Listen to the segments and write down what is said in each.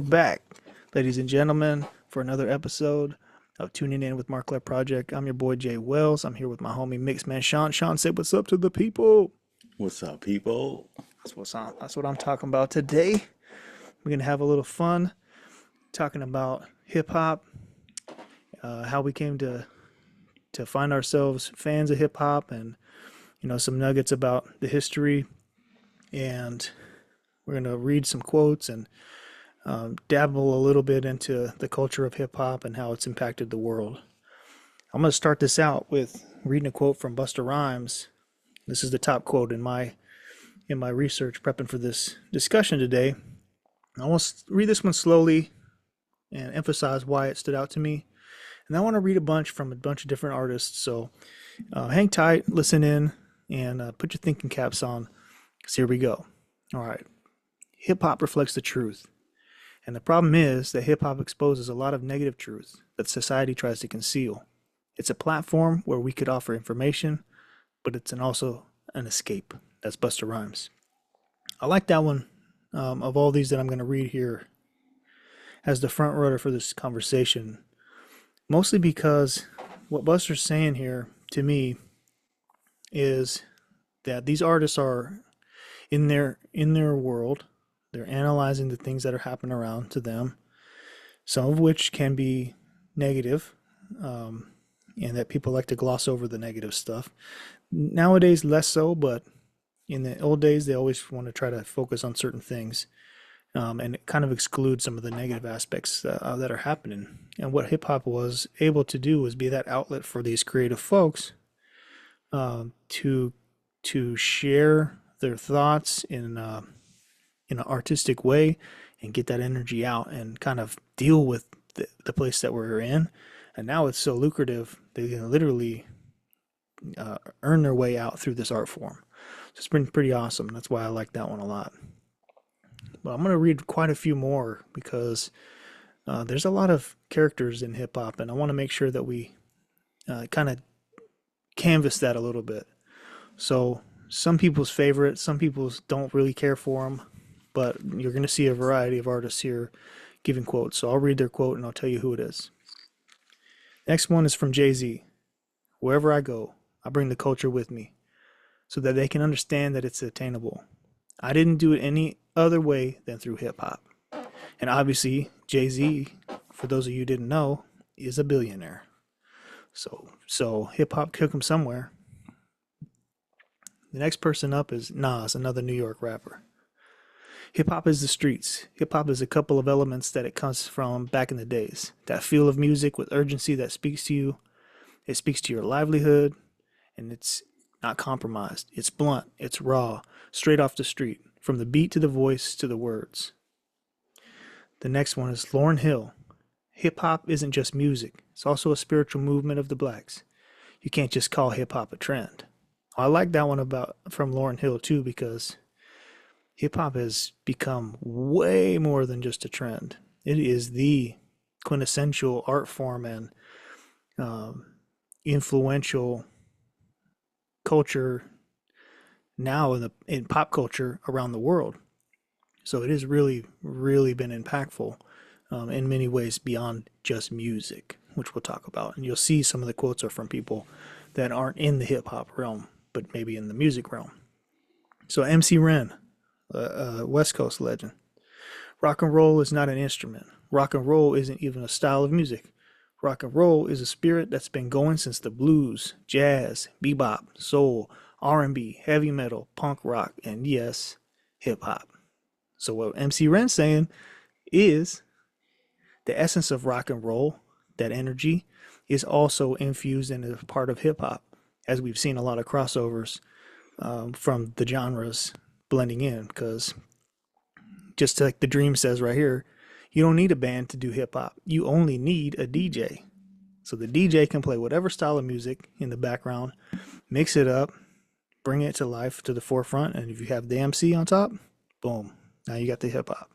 back, ladies and gentlemen, for another episode of Tuning In with Mark Left Project. I'm your boy Jay Wells. I'm here with my homie Mixman Shawn. Shawn, say what's up to the people. What's up, people? That's what I'm talking about today. We're gonna have a little fun talking about hip hop, how we came to find ourselves fans of hip hop, and some nuggets about the history. And we're gonna read some quotes and dabble a little bit into the culture of hip hop and how it's impacted the world. I'm going to start this out with reading a quote from Busta Rhymes. This is the top quote in my research prepping for this discussion today. I want to read this one slowly and emphasize why it stood out to me. And I want to read a bunch from a bunch of different artists. So hang tight, listen in, and put your thinking caps on. Because here we go. All right. Hip hop reflects the truth. And the problem is that hip hop exposes a lot of negative truth that society tries to conceal. It's a platform where we could offer information, but it's also an escape. That's Busta Rhymes. I like that one of all these that I'm going to read here as the front runner for this conversation, mostly because what Buster's saying here to me is that these artists are in their world. They're analyzing the things that are happening around to them, some of which can be negative, and that people like to gloss over the negative stuff. Nowadays, less so, but in the old days, they always want to try to focus on certain things, and it kind of excludes some of the negative aspects that are happening. And what hip hop was able to do was be that outlet for these creative folks to share their thoughts in an artistic way and get that energy out and kind of deal with the place that we're in. And now it's so lucrative, they can literally earn their way out through this art form. So it's been pretty awesome. That's why I like that one a lot. But I'm going to read quite a few more because there's a lot of characters in hip hop, and I want to make sure that we kind of canvas that a little bit. So some people's favorite, some people don't really care for them, but you're going to see a variety of artists here giving quotes. So I'll read their quote and I'll tell you who it is. Next one is from Jay-Z. Wherever I go, I bring the culture with me so that they can understand that it's attainable. I didn't do it any other way than through hip hop. And obviously, Jay-Z, for those of you who didn't know, is a billionaire. So hip hop took him somewhere. The next person up is Nas, another New York rapper. Hip hop is the streets. Hip hop is a couple of elements that it comes from back in the days. That feel of music with urgency that speaks to you. It speaks to your livelihood, and it's not compromised. It's blunt. It's raw, straight off the street, from the beat to the voice to the words. The next one is Lauryn Hill. Hip hop isn't just music. It's also a spiritual movement of the blacks. You can't just call hip hop a trend. I like that one from Lauryn Hill too, because hip hop has become way more than just a trend. It is the quintessential art form and influential culture now in pop culture around the world. So it has really, really been impactful in many ways beyond just music, which we'll talk about. And you'll see some of the quotes are from people that aren't in the hip hop realm, but maybe in the music realm. So MC Ren, West Coast legend. Rock and roll is not an instrument. Rock and roll isn't even a style of music. Rock and roll is a spirit that's been going since the blues, jazz, bebop, soul, R&B, heavy metal, punk rock, and yes, hip hop. So what MC Ren's saying is the essence of rock and roll, that energy, is also infused into part of hip hop, as we've seen a lot of crossovers from the genres blending in, because just like the Dream says right here, you don't need a band to do hip hop. You only need a DJ. So the DJ can play whatever style of music in the background, mix it up, bring it to life to the forefront, and if you have the MC on top, boom, now you got the hip hop.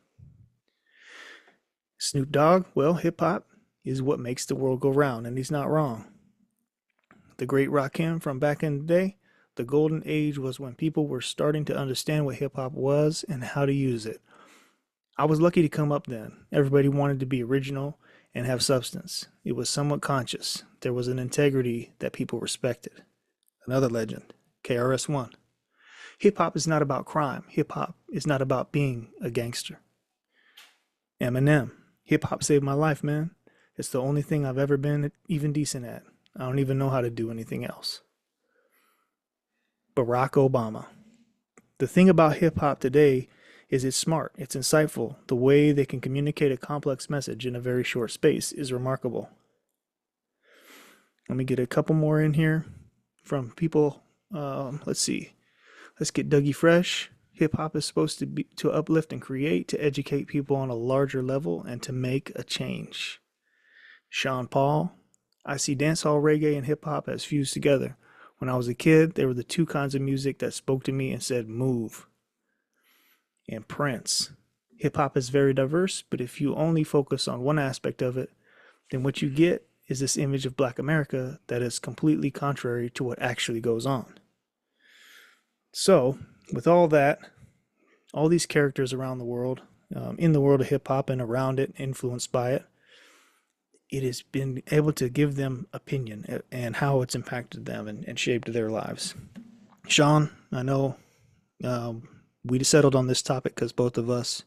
Snoop Dogg, well, hip hop is what makes the world go round, and he's not wrong. The great Rakim from back in the day, the golden age was when people were starting to understand what hip hop was and how to use it. I was lucky to come up then. Everybody wanted to be original and have substance. It was somewhat conscious. There was an integrity that people respected. Another legend, KRS-One. Hip hop is not about crime. Hip hop is not about being a gangster. Eminem. Hip hop saved my life, man. It's the only thing I've ever been even decent at. I don't even know how to do anything else. Barack Obama. The thing about hip hop today is it's smart, it's insightful. The way they can communicate a complex message in a very short space is remarkable. Let me get a couple more in here from people. Let's see. Let's get Dougie Fresh. Hip hop is supposed to be to uplift and create, to educate people on a larger level, and to make a change. Sean Paul. I see dancehall reggae and hip hop as fused together. When I was a kid, they were the two kinds of music that spoke to me and said, move. And Prince. Hip hop is very diverse, but if you only focus on one aspect of it, then what you get is this image of Black America that is completely contrary to what actually goes on. So, with all that, all these characters around the world, in the world of hip hop and around it, influenced by it, it has been able to give them opinion and how it's impacted them and shaped their lives. Sean, I know we settled on this topic because both of us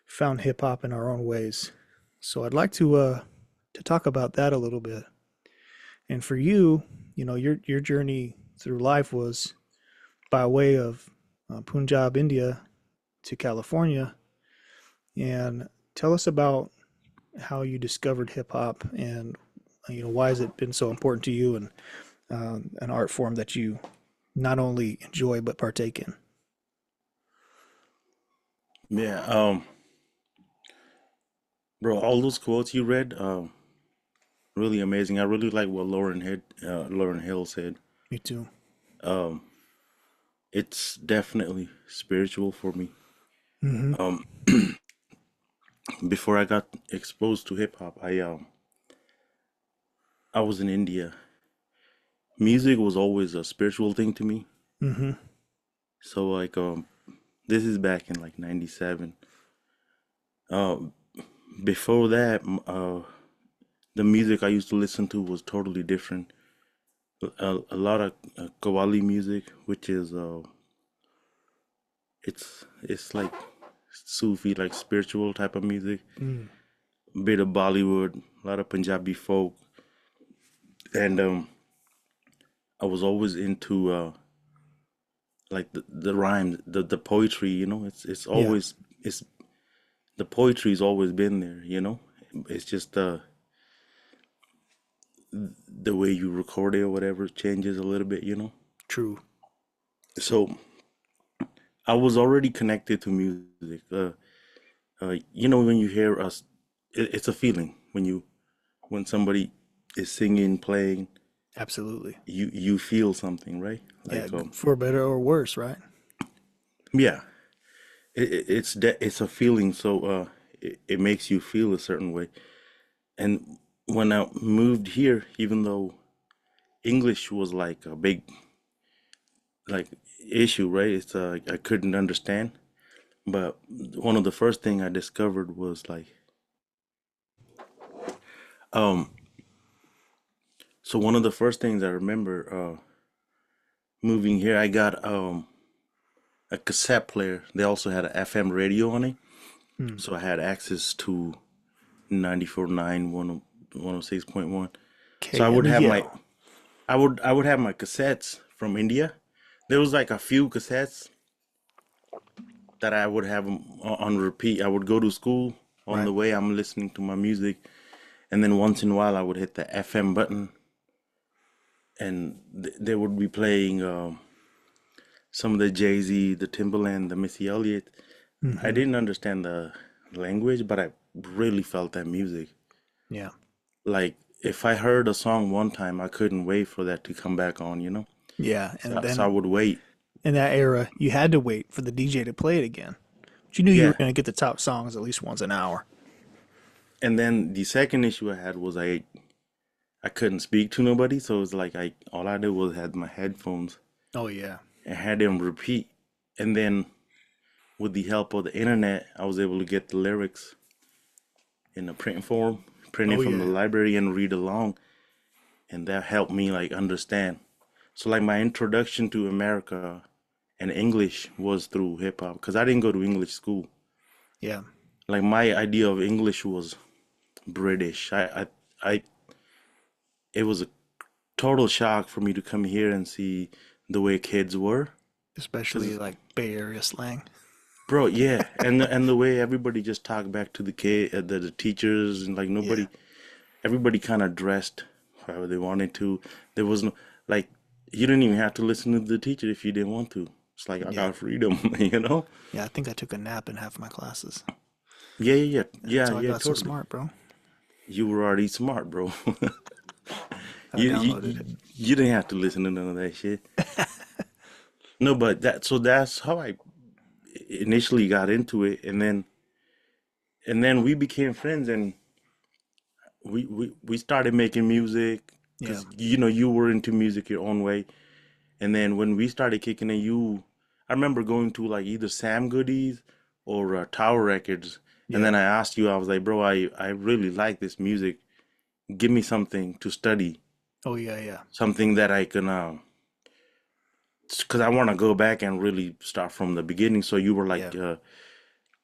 found hip hop in our own ways. So I'd like to talk about that a little bit. And for you, your journey through life was by way of Punjab, India, to California. And tell us about how you discovered hip hop and why has it been so important to you and an art form that you not only enjoy but partake in. Yeah, bro, all those quotes you read, really amazing. I really like what Lauren Hill said. Me too. Um, it's definitely spiritual for me. Mm-hmm. Um, before I got exposed to hip hop, I was in India. Music was always a spiritual thing to me. Mm-hmm. So this is back in like '97. Uh, before that, the music I used to listen to was totally different. A lot of Qawwali music, which is it's like Sufi, like spiritual type of music. Mm. A bit of Bollywood, a lot of Punjabi folk, and I was always into like the rhymes, the poetry. It's Yeah, always it's the poetry's always been there. It's just the way you record it or whatever changes a little bit. true. So I was already connected to music. When you hear us, it's a feeling when somebody is singing, playing, Absolutely. you feel something, right? Yeah, Like for better or worse, right? yeah, it's a feeling. So it makes you feel a certain way. And when I moved here, even though English was like a big like issue, right? It's I couldn't understand. But one of the first thing I discovered was like um so one of the first things I remember moving here, I got a cassette player. They also had an FM radio on it. Mm. So I had access to 94.9, 106.1. So KMEL. I would have my cassettes from India. There was like a few cassettes that I would have 'em on repeat. I would go to school on Right. the way. I'm listening to my music, and then once in a while I would hit the FM button, and they would be playing some of the Jay Z, the Timberland, the Missy Elliott. I Mm-hmm. didn't understand the language, but I really felt that music. Yeah. Like if I heard a song one time, I couldn't wait for that to come back on. Yeah. And So I then would wait. in that era, you had to wait for the DJ to play it again. But you knew you were Yeah. going to get the top songs at least once an hour. And then the second issue I had was I couldn't speak to nobody, so it was like I all I did was had my headphones Oh, yeah. and had them repeat. And then with the help of the internet, I was able to get the lyrics in a print form, print Oh it from the yeah. library and read along, and that helped me like understand. So like my introduction to America and English was through hip hop because I didn't go to English school. Yeah. Like my idea of English was British. I it was a total shock for me to come here and see the way kids were. Especially Cause, like Bay Area slang. bro, yeah, and the way everybody just talked back to the kid, the teachers, and like Yeah. nobody, everybody kind of dressed however they wanted to. There was no like you didn't even have to listen to the teacher if you didn't want to. It's like I Yeah. got freedom, you know? Yeah. I think I took a nap in half my classes. Yeah, yeah, That's yeah, how I yeah, got so totally. smart, bro. You were already smart, bro. I You, you downloaded you it. you didn't have to listen to none of that shit. No, but that's how I initially got into it, and then we became friends, and we started making music Yeah. because you were into music your own way, and then when we started kicking it, I remember going to like either Sam Goodies or Tower Records, and Yeah. then I asked you, I was like, bro, I really like this music. Give me something to study, Oh yeah. Yeah. something that I can because I want to go back and really start from the beginning. So you were Yeah. like,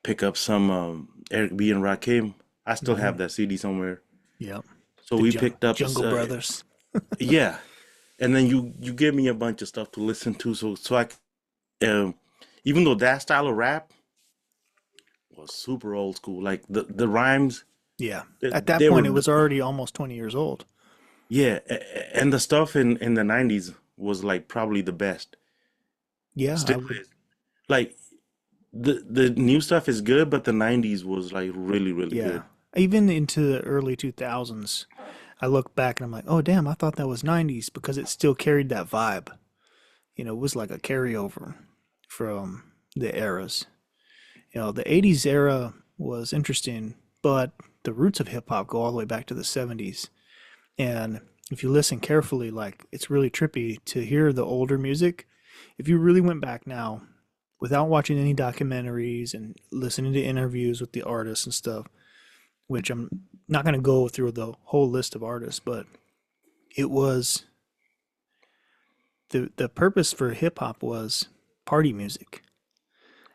pick up some Eric B and Rakim. I still Mm-hmm. have that CD somewhere. Yeah. So The we picked up, Jungle Brothers. yeah, and then you gave me a bunch of stuff to listen to. Um, even though that style of rap was super old school, like the rhymes, Yeah. they, At that they point, were, it was already almost 20 years old. yeah, and the stuff in the '90s was like probably the best. Yeah, I Still would. is. Like the new stuff is good, but the '90s was like really really Yeah. good. Even into the early 2000s, I look back and I'm like, oh, damn, I thought that was 90s because it still carried that vibe. It was like a carryover from the eras. The 80s era was interesting, but the roots of hip hop go all the way back to the 70s. And if you listen carefully, like it's really trippy to hear the older music. If you really went back now without watching any documentaries and listening to interviews with the artists and stuff, which I'm not going to go through the whole list of artists, but it was the purpose for hip hop was party music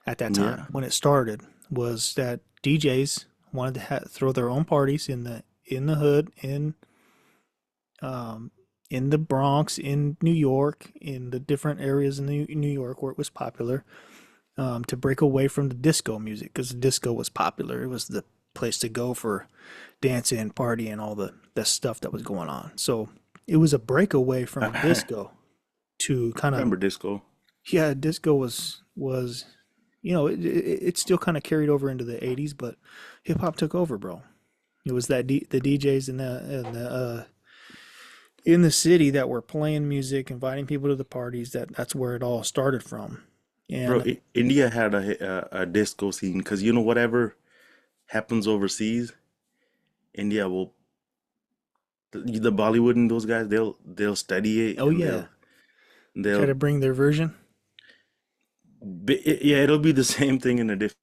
at that time Yeah. when it started was that DJs wanted to throw their own parties in the hood um, in the Bronx, in New York, in the different areas in New York where it was popular, to break away from the disco music because the disco was popular. It was the place to go for dancing, party, and all the stuff that was going on. So it was a breakaway from I disco to kind of remember disco. yeah, disco was it still kind of carried over into the 80s, but hip hop took over, bro. It was the DJs in the city that were playing music, inviting people to the parties. That's where it all started from. Bro, And India had a disco scene because whatever happens overseas, India will the Bollywood and those guys they'll study it oh and yeah, try they'll to bring their version. yeah, it'll be the same thing in a different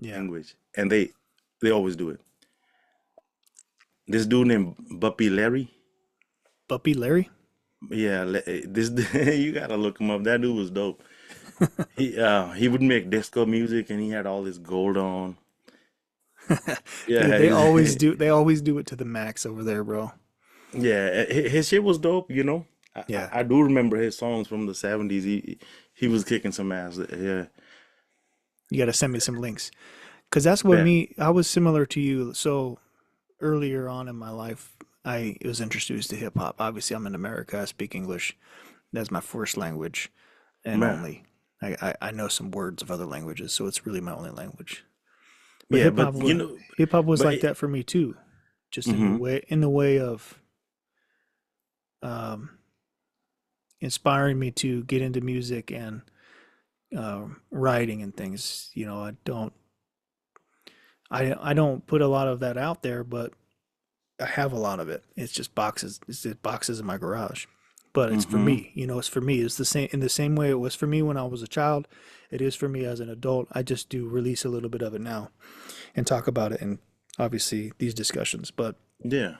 Yeah, language, and they always do it. This dude named Buppy Larry, Buppy Larry. yeah, this you gotta look him up. That dude was dope. He would make disco music and he had all this gold on. Dude, Yeah, they always do. They always do it to the max over there, bro. yeah, his shit was dope. Yeah, I do remember his songs from the '70s. He was kicking some ass. Yeah, you got to send me some links because that's what yeah, me. I was similar to you. So earlier on in my life, I was introduced to hip hop. Obviously, I'm in America. I speak English. That's my first language and man. only. I know some words of other languages, so it's really my only language. But Yeah, but hip hop was but like that for me too, just hmm in the way of um, inspiring me to get into music and writing and things. I don't put a lot of that out there, but I have a lot of it. It's just boxes. It's just boxes in my garage. but it's for Mm-hmm. me. It's for me. It's the same in the same way it was for me when I was a child. It is for me as an adult. I just do release a little bit of it now and talk about it and obviously these discussions. But Yeah.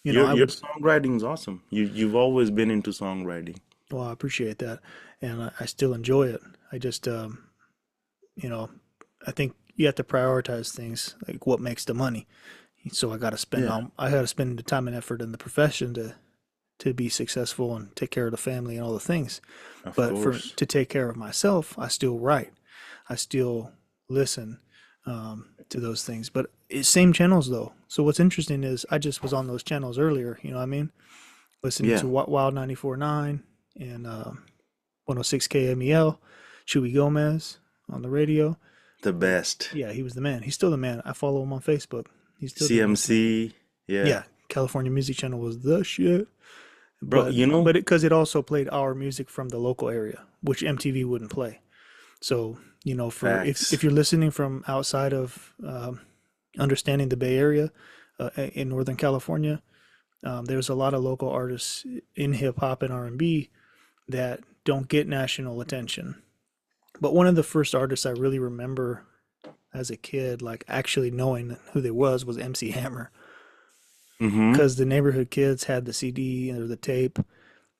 I Your would, songwriting's awesome. You've always been into songwriting. well, I appreciate that, and I still enjoy it. I just, you know, I think you have to prioritize things like what makes the money. So Yeah, I got to spend the time and effort in the profession to be successful and take care of the family and all the things. of But for course. to take care of myself, I still write. I still listen to those things. But it's same channels though. So what's interesting is I just was on those channels earlier. You know what I mean? Listening Yeah, to Wild 94.9 and 106 KMEL, Chewy Gomez on the radio. the But best. yeah, he was the man. He's still the man. I follow him on Facebook. He's still doing his thing. CMC. Yeah. Yeah, California Music Channel was the shit. Bro, But it also played our music from the local area, which MTV wouldn't play. So for if facts. you're listening from outside of understanding the Bay Area in Northern California, there's a lot of local artists in hip hop and R&B that don't get national attention. But one of the first artists I really remember as a kid, like actually knowing who they was MC Hammer, Mm-hmm. because the neighborhood kids had the CD or the tape,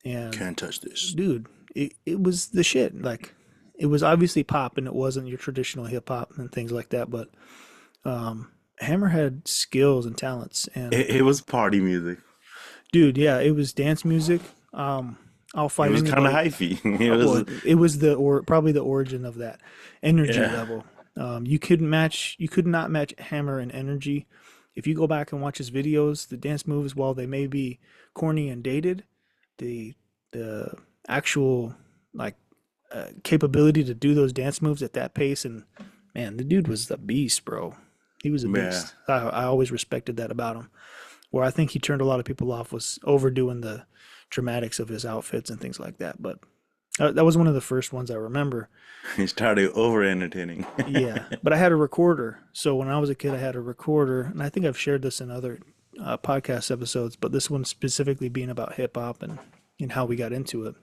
and Can't touch this. dude, it was the shit. Like, it was obviously pop and it wasn't your traditional hip hop and things like that, but Hammer had skills and talents. And It was party music. dude, yeah, it was dance music. I'll It fight was kind of anybody. hyphy. It Well, was, it was probably the origin of that energy yeah. level. You could not match Hammer in energy. If you go back and watch his videos, the dance moves, while they may be corny and dated, the the actual like capability to do those dance moves at that pace, and man, the dude was the beast, bro. He was a Yeah. beast. I always respected that about him. Where I think he turned a lot of people off was overdoing the dramatics of his outfits and things like that. But that was one of the first ones I remember. He started over entertaining. Yeah, but I had a recorder. So when I was a kid, I had a recorder, and I think I've shared this in other podcast episodes. But this one specifically being about hip hop and how we got into it.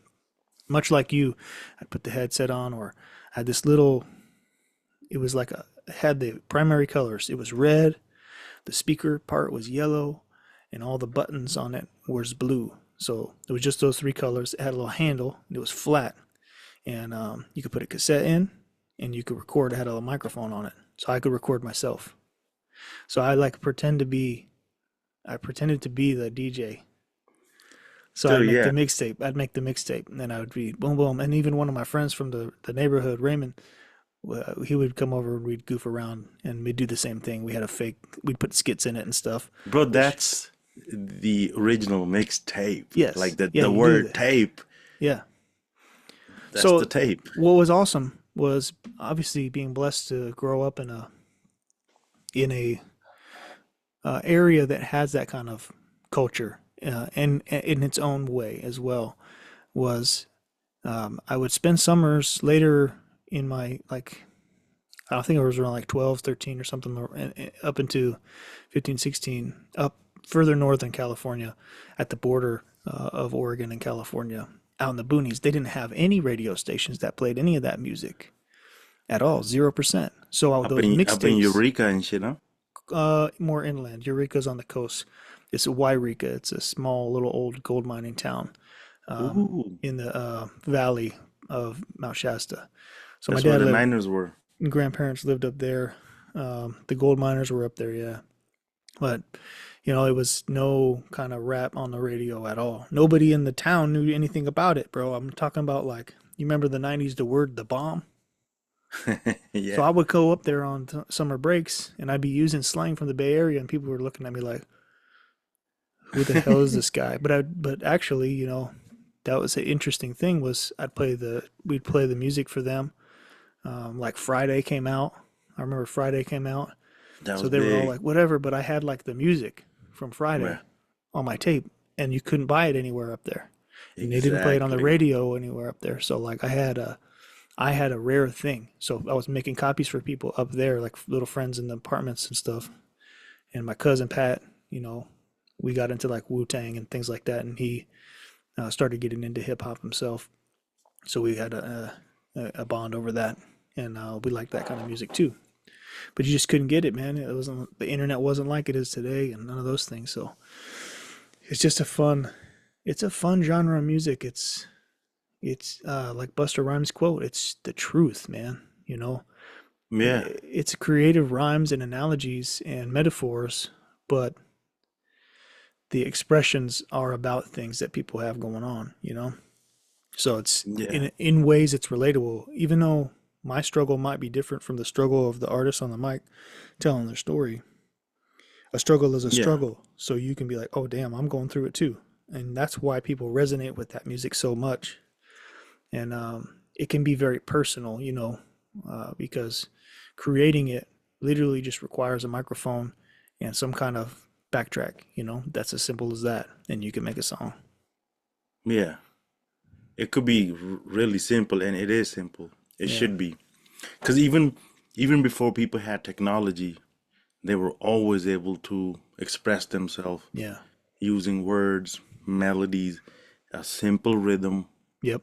Much like you, I'd put the headset on, or I had this little. It was like had the primary colors. It was red. The speaker part was yellow, and all the buttons on it was blue. So it was just those three colors. It had a little handle. And it was flat, and you could put a cassette in, and you could record. It had a little microphone on it, so I could record myself. So I pretended to be the DJ. So So yeah, I'd make the mixtape, and then I would be boom boom. And even one of my friends from the neighborhood, Raymond, he would come over and we'd goof around and we'd do the same thing. We'd put skits in it and stuff. bro, Which, that's the original mixtape. yes, Like the yeah, the you do word that. tape. Yeah. That's the So tape. what was awesome was obviously being blessed to grow up in a area that has that kind of culture and in its own way as well. Was I would spend summers later in my like I think I was around like 12, 13 or something, up into 15, 16, up further north in California at the border of Oregon and California, out in the boonies. They didn't have any radio stations that played any of that music at all, 0%. So those Up in mixtapes, Eureka and shit, huh? more inland. Eureka's on the coast. It's a Wairika. It's a small little old gold mining town Ooh, in the valley of Mount Shasta. So my that's where dad the lived, Niners were. grandparents lived up there. The gold miners were up there, yeah. But it was no kind of rap on the radio at all. Nobody in the town knew anything about it, bro. I'm talking about like you remember the '90s, the word the bomb. So Yeah. I would go up there on summer breaks, and I'd be using slang from the Bay Area, and people were looking at me like, "Who the hell is this guy?" But actually, that was an interesting thing. Was we'd play the music for them. Like Friday came out. I remember Friday came out. That So was they were all big. like, whatever, but I had like the music from Yeah, Friday on my tape, and you couldn't buy it anywhere up there. And they didn't play it on the exactly. radio anywhere up there. So like I had a rare thing. So I was making copies for people up there, like little friends in the apartments and stuff. And my cousin Pat, we got into like Wu Tang and things like that, and started getting into hip hop himself. So we had a bond over that, and we liked that kind of music too. But you just couldn't get it, man. It wasn't the internet wasn't like it is today, and none of those things. So it's just it's a fun genre of music. It's like Busta Rhymes quote. It's the truth, man. You know, Yeah, it's creative rhymes and analogies and metaphors, but the expressions are about things that people have going on. You know, so it's yeah, in ways it's relatable, even though my struggle might be different from the struggle of the artist on the mic telling their story. A struggle is a yeah, struggle, so you can be like, "Oh, damn, I'm going through it too," and that's why people resonate with that music so much. And it can be very personal, you know, because creating it literally just requires a microphone and some kind of backtrack. You know, that's as simple as that, and you can make a song. yeah. It could be really simple, and it is simple. It Yeah, should be. Because even before people had technology, they were always able to express themselves yeah, using words, melodies, a simple rhythm, yep,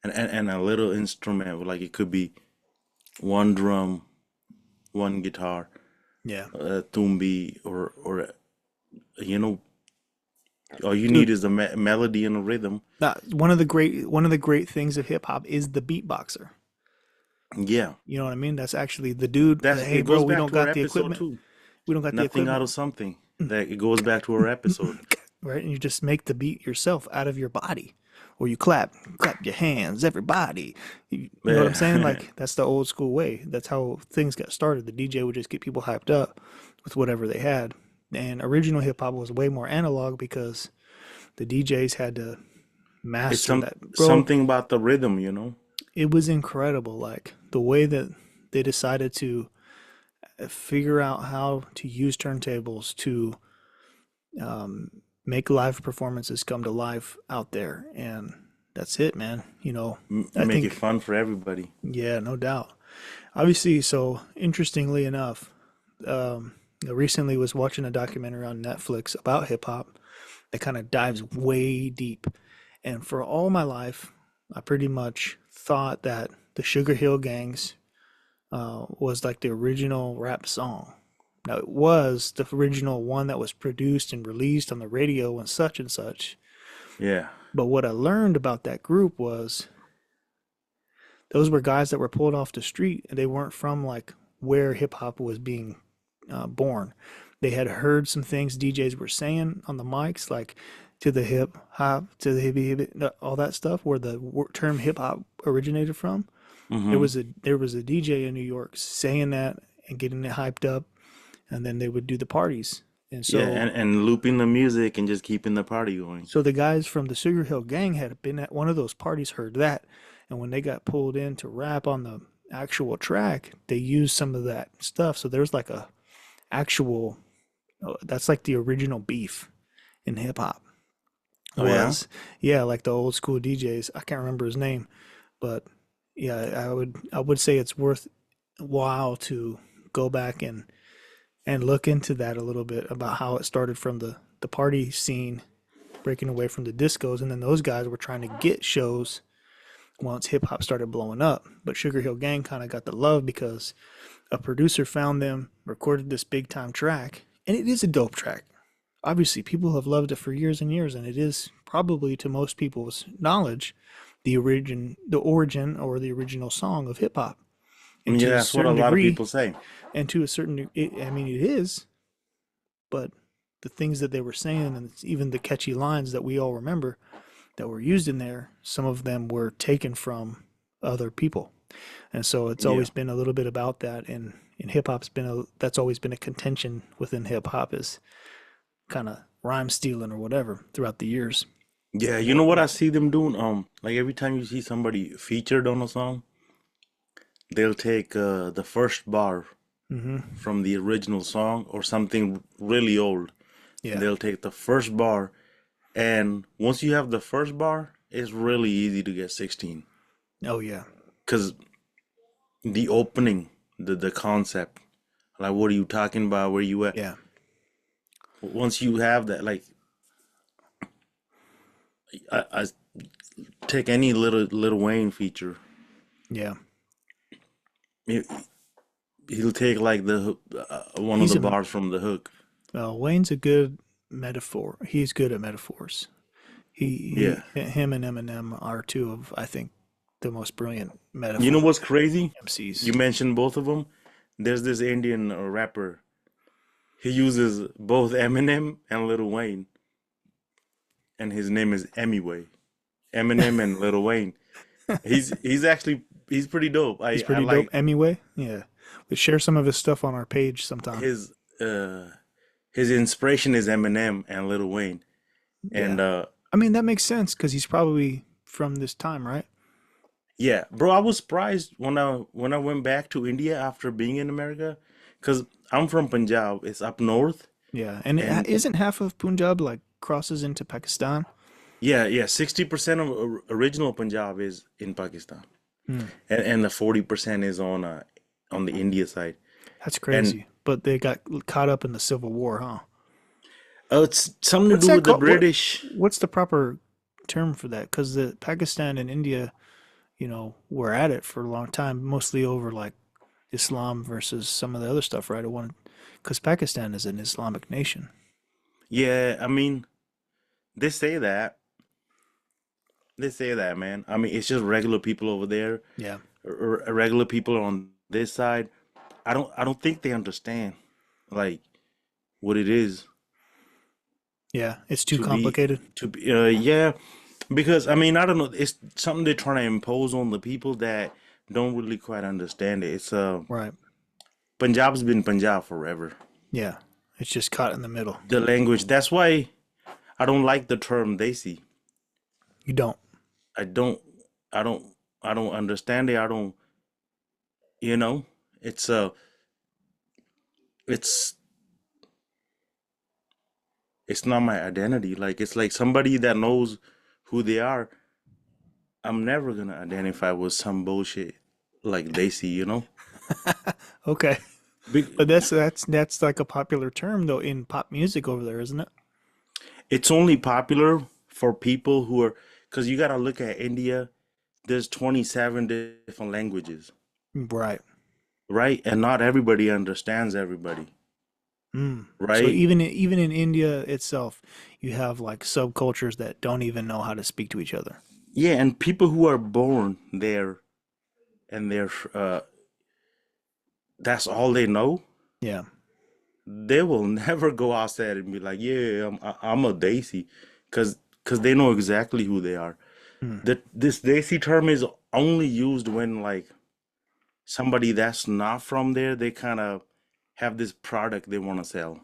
and a little instrument. Like it could be one drum, one guitar, yeah, a tumbi, or you know, all you need dude. is a melody and a rhythm. One of the great things of hip hop is the beatboxer. Yeah, You know what I mean? That's actually the dude. that's Hey, it. bro, Goes we back don't to our got the episode equipment. too. We don't got the Nothing out equipment, of something. That it goes back to our episode. right? And you just make the beat yourself out of your body, or you clap your hands, everybody. You know what I'm saying? Yeah, Like that's the old school way. That's how things got started. The DJ would just get people hyped up with whatever they had. And original hip hop was way more analog because the DJs had to it's master that, bro. something about the rhythm. It was incredible, like the way that they decided to figure out how to use turntables to um, make live performances come to life out there, and that's it, man. You know, I Make it think, fun for everybody. yeah, no doubt. Obviously, so interestingly enough, recently was watching a documentary on Netflix about hip hop that kind of dives way deep. And for all my life, I pretty much thought that the Sugar Hill Gangs was like the original rap song. Now, it was the original one that was produced and released on the radio and such. Yeah, But what I learned about that group was those were guys that were pulled off the street and they weren't from like where hip hop was being born. They had heard some things DJs were saying on the mics, like to the hip hop, to the hippie, hippie, all that stuff, where the term hip hop originated from. mm-hmm. There was a DJ in New York saying that and getting it hyped up, and then they would do the parties. And Yeah, so and looping the music and just keeping the party going. so the guys from the Sugar Hill Gang had been at one of those parties, heard that, and when they got pulled in to rap on the actual track, they used some of that stuff. So there's like a actual that's like the original beef in hip hop Oh yeah, was, yeah, like the old school DJs. I can't remember his name, but yeah, I would say it's worth while to go back and look into that a little bit about how it started from the party scene, breaking away from the discos, and then those guys were trying to get shows once hip hop started blowing up. But Sugar Hill Gang kind of got the love because a producer found them, recorded this big time track, and it is a dope track. Obviously, people have loved it for years and years, and it is probably to most people's knowledge the origin or the original song of hip hop. And yeah. to a That's what a certain lot of degree, people say. I mean, it is, but the things that they were saying and even the catchy lines that we all remember that were used in there, some of them were taken from other people. And so it's Yeah, always been a little bit about that. And in hip hop's been that's always been a contention within hip hop is kind of rhyme stealing or whatever throughout the years. yeah. You know what I see them doing? Like every time you see somebody featured on a song, they'll take the first bar Mm-hmm. from the original song or something really old. Yeah. They'll take the first bar, and once you have the first bar, it's really easy to get 16. Oh yeah. Because the opening, the concept, like what are you talking about? Where you at? Yeah. Once you have that, like I take any little Wayne feature. Yeah, He, he'll take like one of he's the a bars from the hook. Wayne's a good metaphor. He's good at metaphors. Yeah. Him and Eminem are two of, I think, the most brilliant You know metaphor what's crazy? MCs. You mentioned both of them. There's this Indian rapper. He uses both Eminem and Lil Wayne, and his name is Emiway. Eminem and Lil Wayne. He's pretty dope. He's I pretty dope. like Anyway, yeah, we share some of his stuff on our page sometime. his uh his inspiration is Eminem and Lil Wayne. Yeah, And I mean that makes sense because he's probably from this time, right? yeah, bro, I was surprised when I went back to India after being in America, because I'm from Punjab. It's up north, Yeah, and and isn't half of Punjab like crosses into Pakistan? yeah, 60% of original Punjab is in Pakistan, Hmm. and the 40% is on the India side. That's And crazy. But they got caught up in the Civil War, huh? it's something to What's do that with the called? British. What's the proper term for that? Because the Pakistan and India, were at it for a long time, mostly over like Islam versus some of the other stuff, right? Because Pakistan is an Islamic nation. Yeah, I mean, they say that. They say that, man. I mean, it's just regular people over there, Yeah, regular people on this side. I don't think they understand like what it is yeah, it's too to be complicated. yeah, because I mean, I don't know, it's something they're trying to impose on the people that don't really quite understand it. It's Right. Punjab's been Punjab forever. Yeah, it's just caught in the middle. The language, that's why I don't like the term Desi. You don't. I don't I don't I don't understand it. I don't, you know, it's it's it's not my identity. Like it's like somebody that knows who they are. I'm never gonna identify with some bullshit like Desi. Okay. Big, But that's like a popular term though in pop music over there, isn't it? it's only popular for people who are, because you gotta look at India. There's 27 different languages, Right. right? And not everybody understands everybody, Mm. So right? even in India itself, you have like subcultures that don't even know how to speak to each other. Yeah, and people who are born there and that's all they know. Yeah. They will never go outside and be like, "Yeah, I'm a Desi," because they know exactly who they are. Mm. This Desi term is only used when like somebody that's not from there, they kind of have this product they want to sell.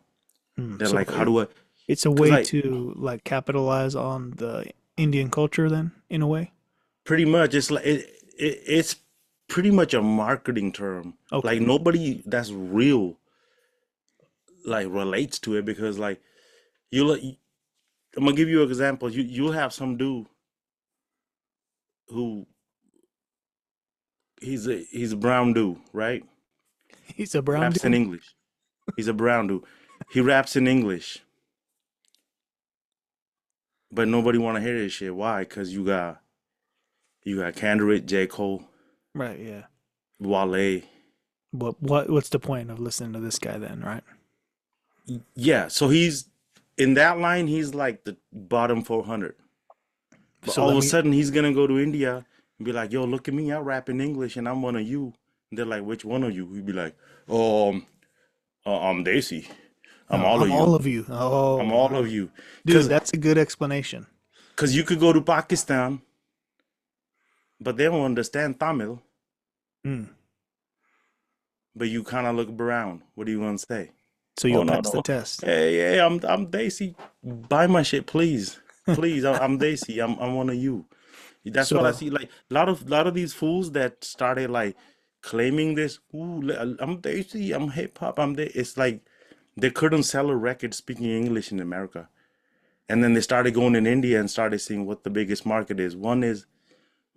Mm. They're So like, how do I? it's a Because way like to like capitalize on the Indian culture then in a way. pretty much it's like it's pretty much a marketing term. Like Okay. nobody that's real like relates to it because like you like I'm gonna give you an example. You'll have some dude who he's a brown dude, right? He's a brown Raps in dude. English. He's a brown dude. He raps in English, but nobody want to hear this shit. Why? Because you got Kendrick, J. Cole, Right, yeah. Wale. What's the point of listening to this guy then, right? Yeah, so he's in that line. He's like the bottom 400. But So all of let a me sudden, he's gonna go to India and be like, "Yo, look at me! I rap in English, and I'm one of you." And they're like, "Which one of you?" He'd be like, "Oh, I'm Desi. I'm Oh, all of I'm you. all of you. I'm Oh, all of you." dude, Cause, that's a good explanation. cause you could go to Pakistan, but they don't understand Tamil, Mm. but you kind of look brown. What are you gonna say? So Oh you'll no pass the no, test. hey I'm Desi. Buy my shit, please, please. I'm Desi. I'm one of you. That's what I So see. Like a lot of these fools that started like claiming this. Ooh, I'm Desi. I'm hip hop. It's like they couldn't sell a record speaking English in America, and then they started going in India and started seeing what the biggest market is. One is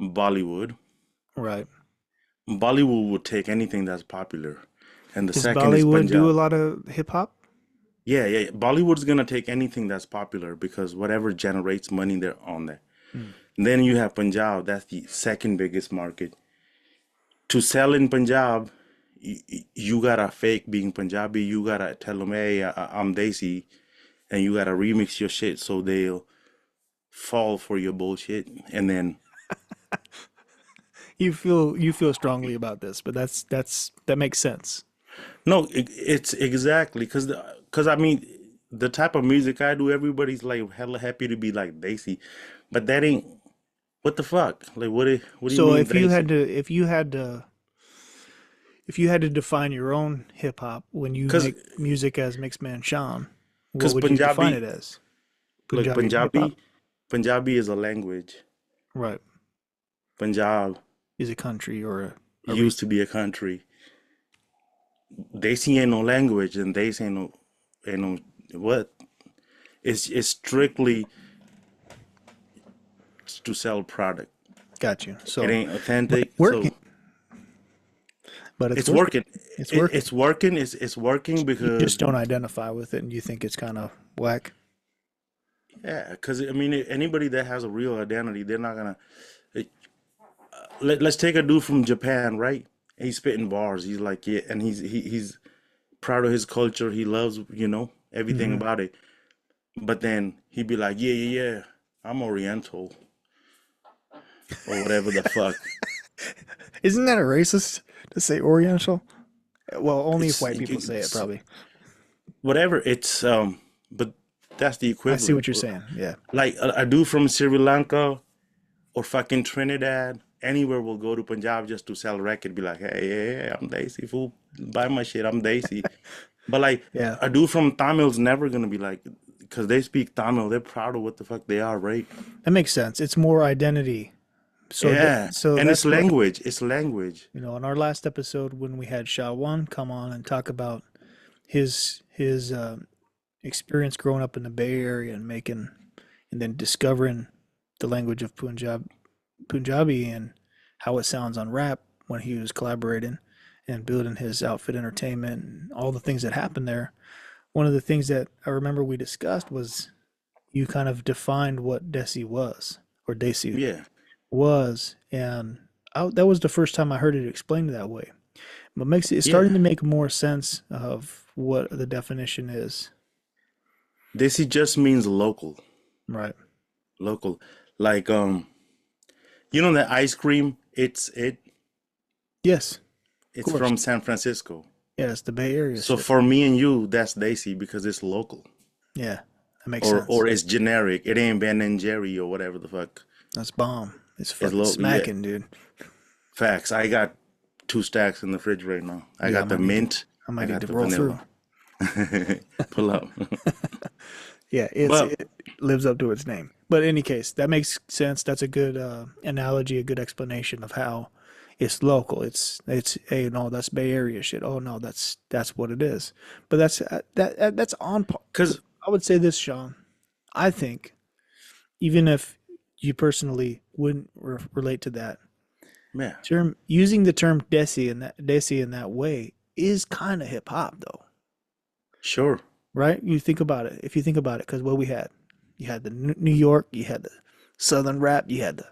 Bollywood. right. Bollywood would take anything that's popular, and the Does second is Bollywood do a Punjab. lot of hip hop? Yeah, yeah. Bollywood's gonna take anything that's popular because whatever generates money, they're on there. Mm. And then you have Punjab, that's the second biggest market. To sell in Punjab, you gotta fake being Punjabi. You gotta tell them, hey, I'm Desi, and you gotta remix your shit so they'll fall for your bullshit. And then, You feel strongly about this, but that makes sense. no, it's exactly because I mean, the type of music I do, everybody's like hella happy to be like Desi, but that ain't what the fuck. Like, what do you So mean Desi? if you had to define your own hip hop when you Because make music as Mixman Shawn, what because would you define it Punjabi, as? look, Punjabi hip hop? Punjabi is a language. Right. Punjab Is a country or a used region. to be a country. Desi ain't no language, and Desi ain't no what. It's strictly to sell product. Got you. It So, ain't but it's authentic, working. so But it's it's working. working. It's working. It's working. It's working You just because don't identify with it and you think it's kind of whack. yeah, because I mean anybody that has a real identity, they're not gonna. Let's take a dude from Japan, right? He's spitting bars. He's like yeah, and he's proud of his culture. He loves everything Hmm. about it. But then he'd be like, yeah, yeah, yeah, I'm Oriental or whatever the fuck. Isn't that a racist to say Oriental? Well, only if It's, white people say it, it's probably. whatever. But that's the I see equivalent. what you're saying. Yeah. Like a dude from Sri Lanka or fucking Trinidad, anywhere will go to Punjab just to sell a record. Be like, hey, yeah, yeah, I'm Desi, fool. Buy my shit. I'm Desi. But like Yeah. a dude from Tamil's never gonna be like, because they speak Tamil. They're proud of what the fuck they are, right? That makes sense. It's more identity. Yeah, So and it's that's what, language. It's language. in our last episode when we had Shawan come on and talk about his experience growing up in the Bay Area and making and then discovering the language of Punjabi and how it sounds on rap when he was collaborating and building his outfit entertainment and all the things that happened there. One of the things that I remember we discussed was you kind of defined what Desi Yeah, was, and that was the first time I heard it explained that way. But makes it's starting yeah. to make more sense of what the definition is. Desi just means local, Right. local. Like the ice cream. Yes, of It's course. from San Francisco. Yeah, it's the Bay Area So shit. for me and you, that's Desi because it's local, Yeah, that makes or sense. it's generic. It ain't Ben and Jerry or whatever the fuck. That's bomb. It's It's fucking local. Yeah, smacking, dude. facts. I got two stacks in the fridge right now. I Yeah, got the mint. I I might need got to the roll through. vanilla. Pull up. Yeah, But it lives up to its name. But in any case, that makes sense. That's a good analogy, a good explanation of how it's local. It's hey no, that's Bay Area shit. Oh no, that's what it is. But that's on. because I would say this, Sean. I think even if you personally wouldn't relate to that yeah, term, using the term desi in that way is kind of hip hop though, sure. right? You think about it. If you think about it, because what we had, you had the New York, you had the Southern rap, you had the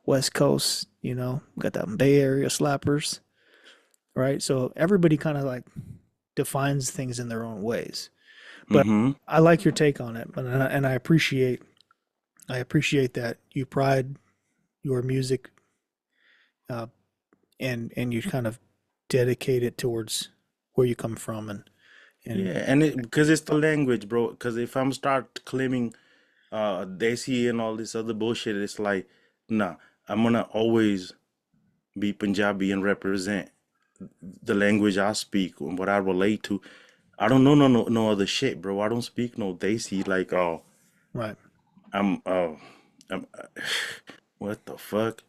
West Coast. We got that Bay Area slappers, right? So everybody kind of like defines things in their own ways. But Mm-hmm. I like your take on it, and I appreciate that you pride your music, uh, and you kind of dedicate it towards where you come from, and Yeah, and because it's the language, bro. Because if I'm start claiming Desi and all this other bullshit, it's like, nah, I'm gonna always be Punjabi and represent the language I speak and what I relate to. I don't know no other shit, bro. I don't speak no Desi like right. I'm I'm what the fuck?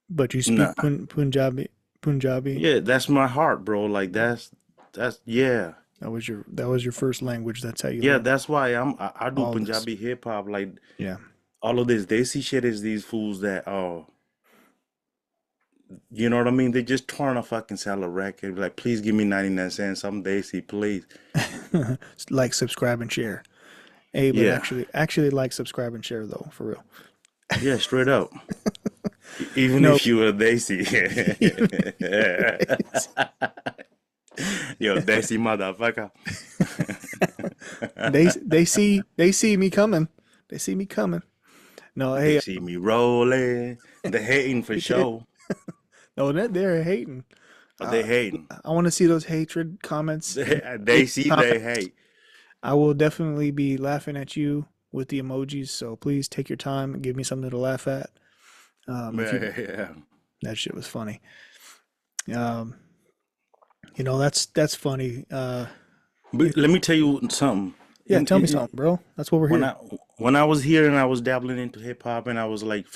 But you Nah. speak Punjabi. Yeah, that's my heart, bro. Like that's yeah. That was your first language. That's how you Yeah, learned that's why I do all this. Punjabi hip hop. Like Yeah. all of this Desi shit is these fools that you know what I mean? They just trying to fucking sell a record. Like, please give me 99 cents. I'm Desi, please. Like, subscribe, and share. Hey, but Yeah, actually like, subscribe, and share though, for real. yeah, straight up. Even No, if you were Daisy. Yo, Daisy motherfucker. they see me coming. They see me coming. No, They hey, see me rolling. They hating for they did. sure. No, they're hating. But they Uh, hating. I want to see those hatred comments in They see they hate. I will definitely be laughing at you with the emojis, so please take your time and give me something to laugh at. If you Yeah. That shit was funny. Um, that's funny. You But let me tell you something. Yeah, In, tell me in something, bro. That's what we're when here. I was here and I was dabbling into hip hop and I was like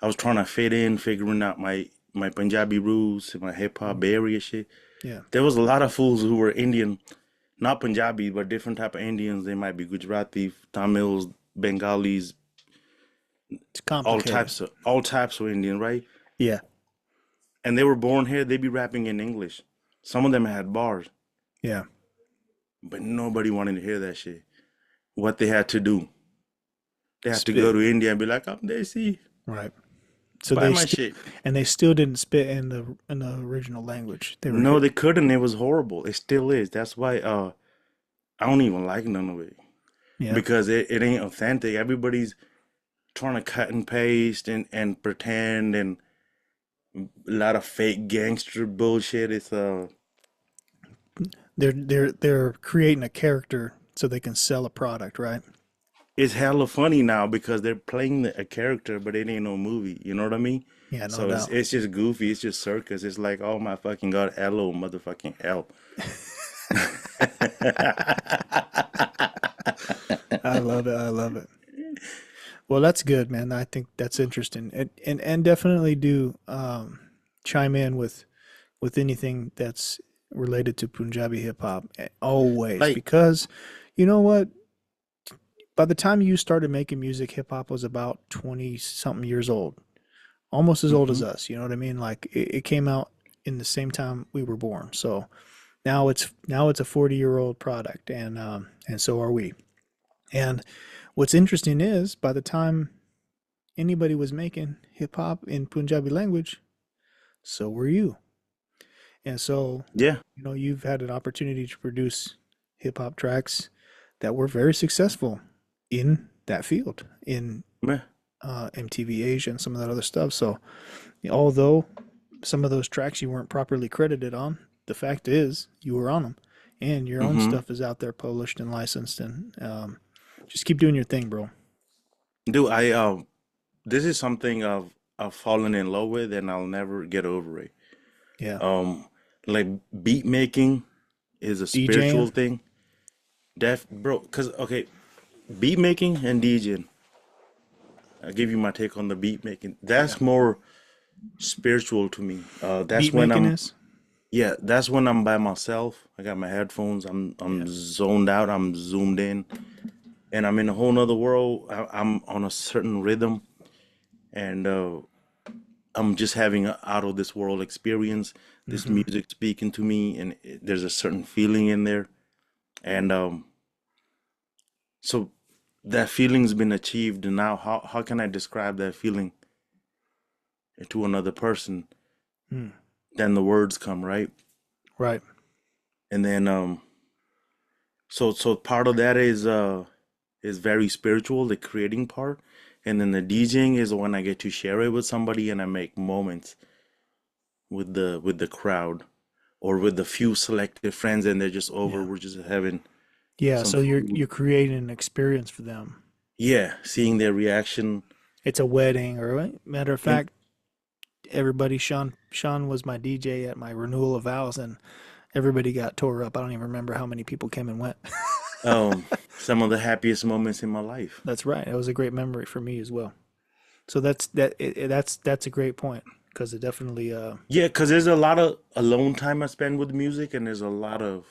I was trying to fit in, figuring out my Punjabi roots and my hip hop area shit. Yeah, There was a lot of fools who were Indian, not Punjabi, but different type of Indians. They might be Gujarati, Tamils, Bengalis, it's complicated. all types of Indian, right? Yeah, And they were born here. They be rapping in English. Some of them had bars, yeah. but nobody wanted to hear that shit. What they had to do, they had to go Spit. to India and be like, "I'm Desi, Right. So buy they my still shit." and they still didn't spit in the original language. They were No, hit. they couldn't. It was horrible. It still is. That's why I don't even like none of it Yeah. because it ain't authentic. Everybody's trying to cut and paste and pretend and a lot of fake gangster bullshit. They're creating a character so they can sell a product, right? It's hella funny now because they're playing a character, but it ain't no movie. You know what I mean? Yeah, no So doubt. it's just goofy. It's just circus. It's like, oh my fucking god, hello, motherfucking hell. I love it. I love it. Well, that's good, man. I think that's interesting, and definitely do chime in with anything that's related to Punjabi hip hop always, Like, because you know what? By the time you started making music, hip hop was about 20 something years old, almost as old as hmm us. You know what I mean? Like, it came out in the same time we were born. So now it's a 40-year-old product, and so are we. And what's interesting is, by the time anybody was making hip hop in Punjabi language, so were you. And so, yeah, you've had an opportunity to produce hip hop tracks that were very successful in that field, in man. MTV Asia and some of that other stuff. So, although some of those tracks you weren't properly credited on, the fact is you were on them, and your own hmm stuff is out there published and licensed. And just keep doing your thing, bro. Dude, this is something I've fallen in love with, and I'll never get over it. Yeah, Um, like beat making is a spiritual DJing. thing. Bro, cause okay, beat making and DJing. I'll give you my take on the beat making. Yeah, That's more spiritual to me. beat making is. That's when I'm by myself. I got my headphones. I'm Yeah. zoned out. I'm zoomed in, and I'm in a whole nother world. I'm on a certain rhythm, and I'm just having an out of this world experience. This Mm-hmm. music speaking to me, and there's a certain feeling in there, and so that feeling's been achieved. And now, how can I describe that feeling to another person? Mm. Then the words come, right? Right. And then so part of that is very spiritual, the creating part, and then the DJing is when I get to share it with somebody and I make moments with the crowd or with the few selected friends and they're just over. Yeah. We're just having Yeah. some So you're food. you're creating an experience for them. Yeah, seeing their reaction. It's a wedding, or matter of And fact, everybody. Sean was my DJ at my renewal of vows, and everybody got tore up. I don't even remember how many people came and went. some of the happiest moments in my life. That's right. It was a great memory for me as well. So that's a great point, because it definitely Yeah, because there's a lot of alone time I spend with music, and there's a lot of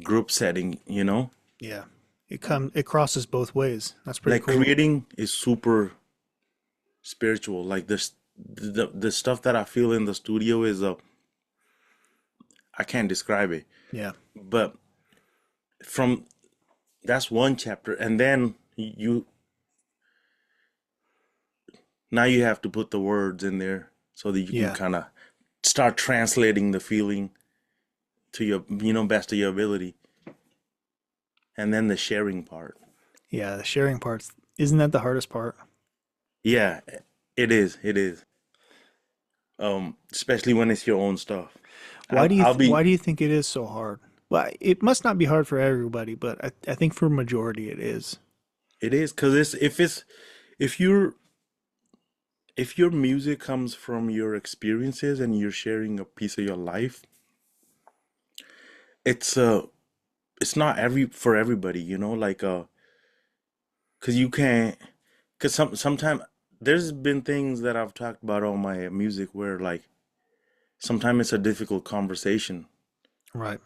group setting, you know? yeah, it crosses both ways. That's pretty Like cool. creating is super spiritual. Like the stuff that I feel in the studio is I can't describe it. Yeah. But from that's one chapter, and then you now you have to put the words in there so that you can Yeah. kind of start translating the feeling to your, best of your ability, and then the sharing part. Yeah, the sharing parts, isn't that the hardest part? Yeah, it is. It is. Especially when it's your own stuff. I'll be. Why do you think it is so hard? Well, it must not be hard for everybody, but I think for a majority it is. It is because if you're if your music comes from your experiences and you're sharing a piece of your life, it's it's not every for everybody, like because you can't because sometimes there's been things that I've talked about on my music where like sometimes it's a difficult conversation Right.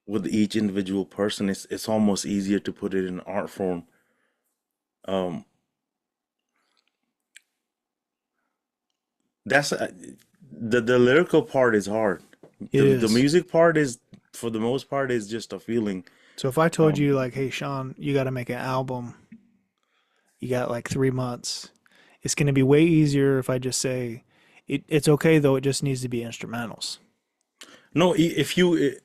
with each individual person. It's almost easier to put it in art form. Um, that's the lyrical part is hard. It The is. music part is for the most part is just a feeling. So if I told Um, you like, hey Sean, you got to make an album, you got like 3 months, it's going to be way easier if I just say it's okay though. It just needs to be instrumentals. no, if you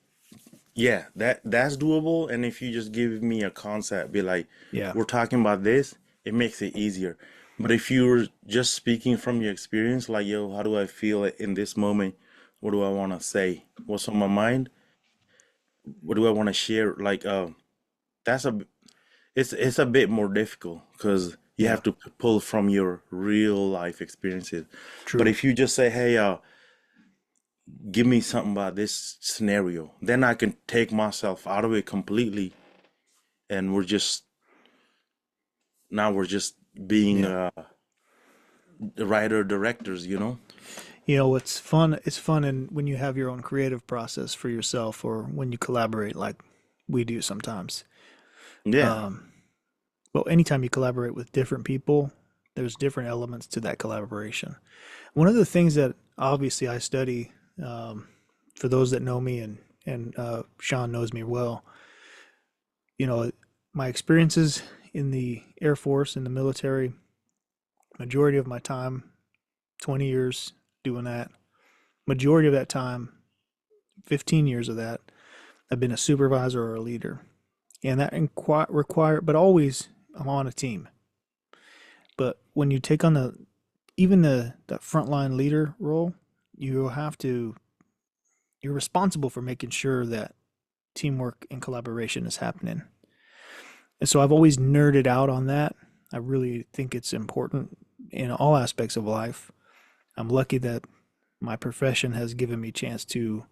yeah, that's doable. And if you just give me a concept, be like, Yeah. we're talking about this, it makes it easier. But if you're just speaking from your experience, like, yo, how do I feel in this moment? What do I want to say? What's on my mind? What do I want to share? Like, that's a it's a bit more difficult because you Yeah. have to pull from your real life experiences. But True. if you just say, hey, give me something about this scenario, then I can take myself out of it completely, and we're just being Yeah. the writer directors. You know, what's fun, it's fun and when you have your own creative process for yourself or when you collaborate like we do sometimes. Yeah, Um, well, anytime you collaborate with different people, there's different elements to that collaboration. One of the things that obviously I study, for those that know me and Sean knows me well, you know, my experiences in the Air Force, in the military, majority of my time, 20 years doing that, majority of that time, 15 years of that, I've been a supervisor or a leader. And that require, but always I'm on a team. But when you take on even the frontline leader role, you have to, you're responsible for making sure that teamwork and collaboration is happening. And so I've always nerded out on that. I really think it's important in all aspects of life. I'm lucky that my profession has given me a chance to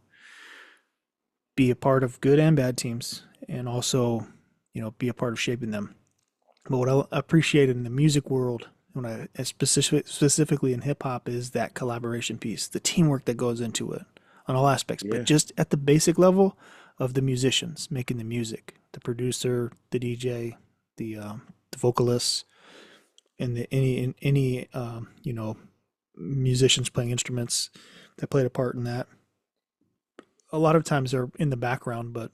be a part of good and bad teams and also, be a part of shaping them. But what I appreciate in the music world, when specifically in hip hop, is that collaboration piece, the teamwork that goes into it on all aspects. But yeah, just at the basic level of the musicians making the music, the producer, the DJ, the vocalists, and any musicians playing instruments that played a part in that. A lot of times they're in the background, but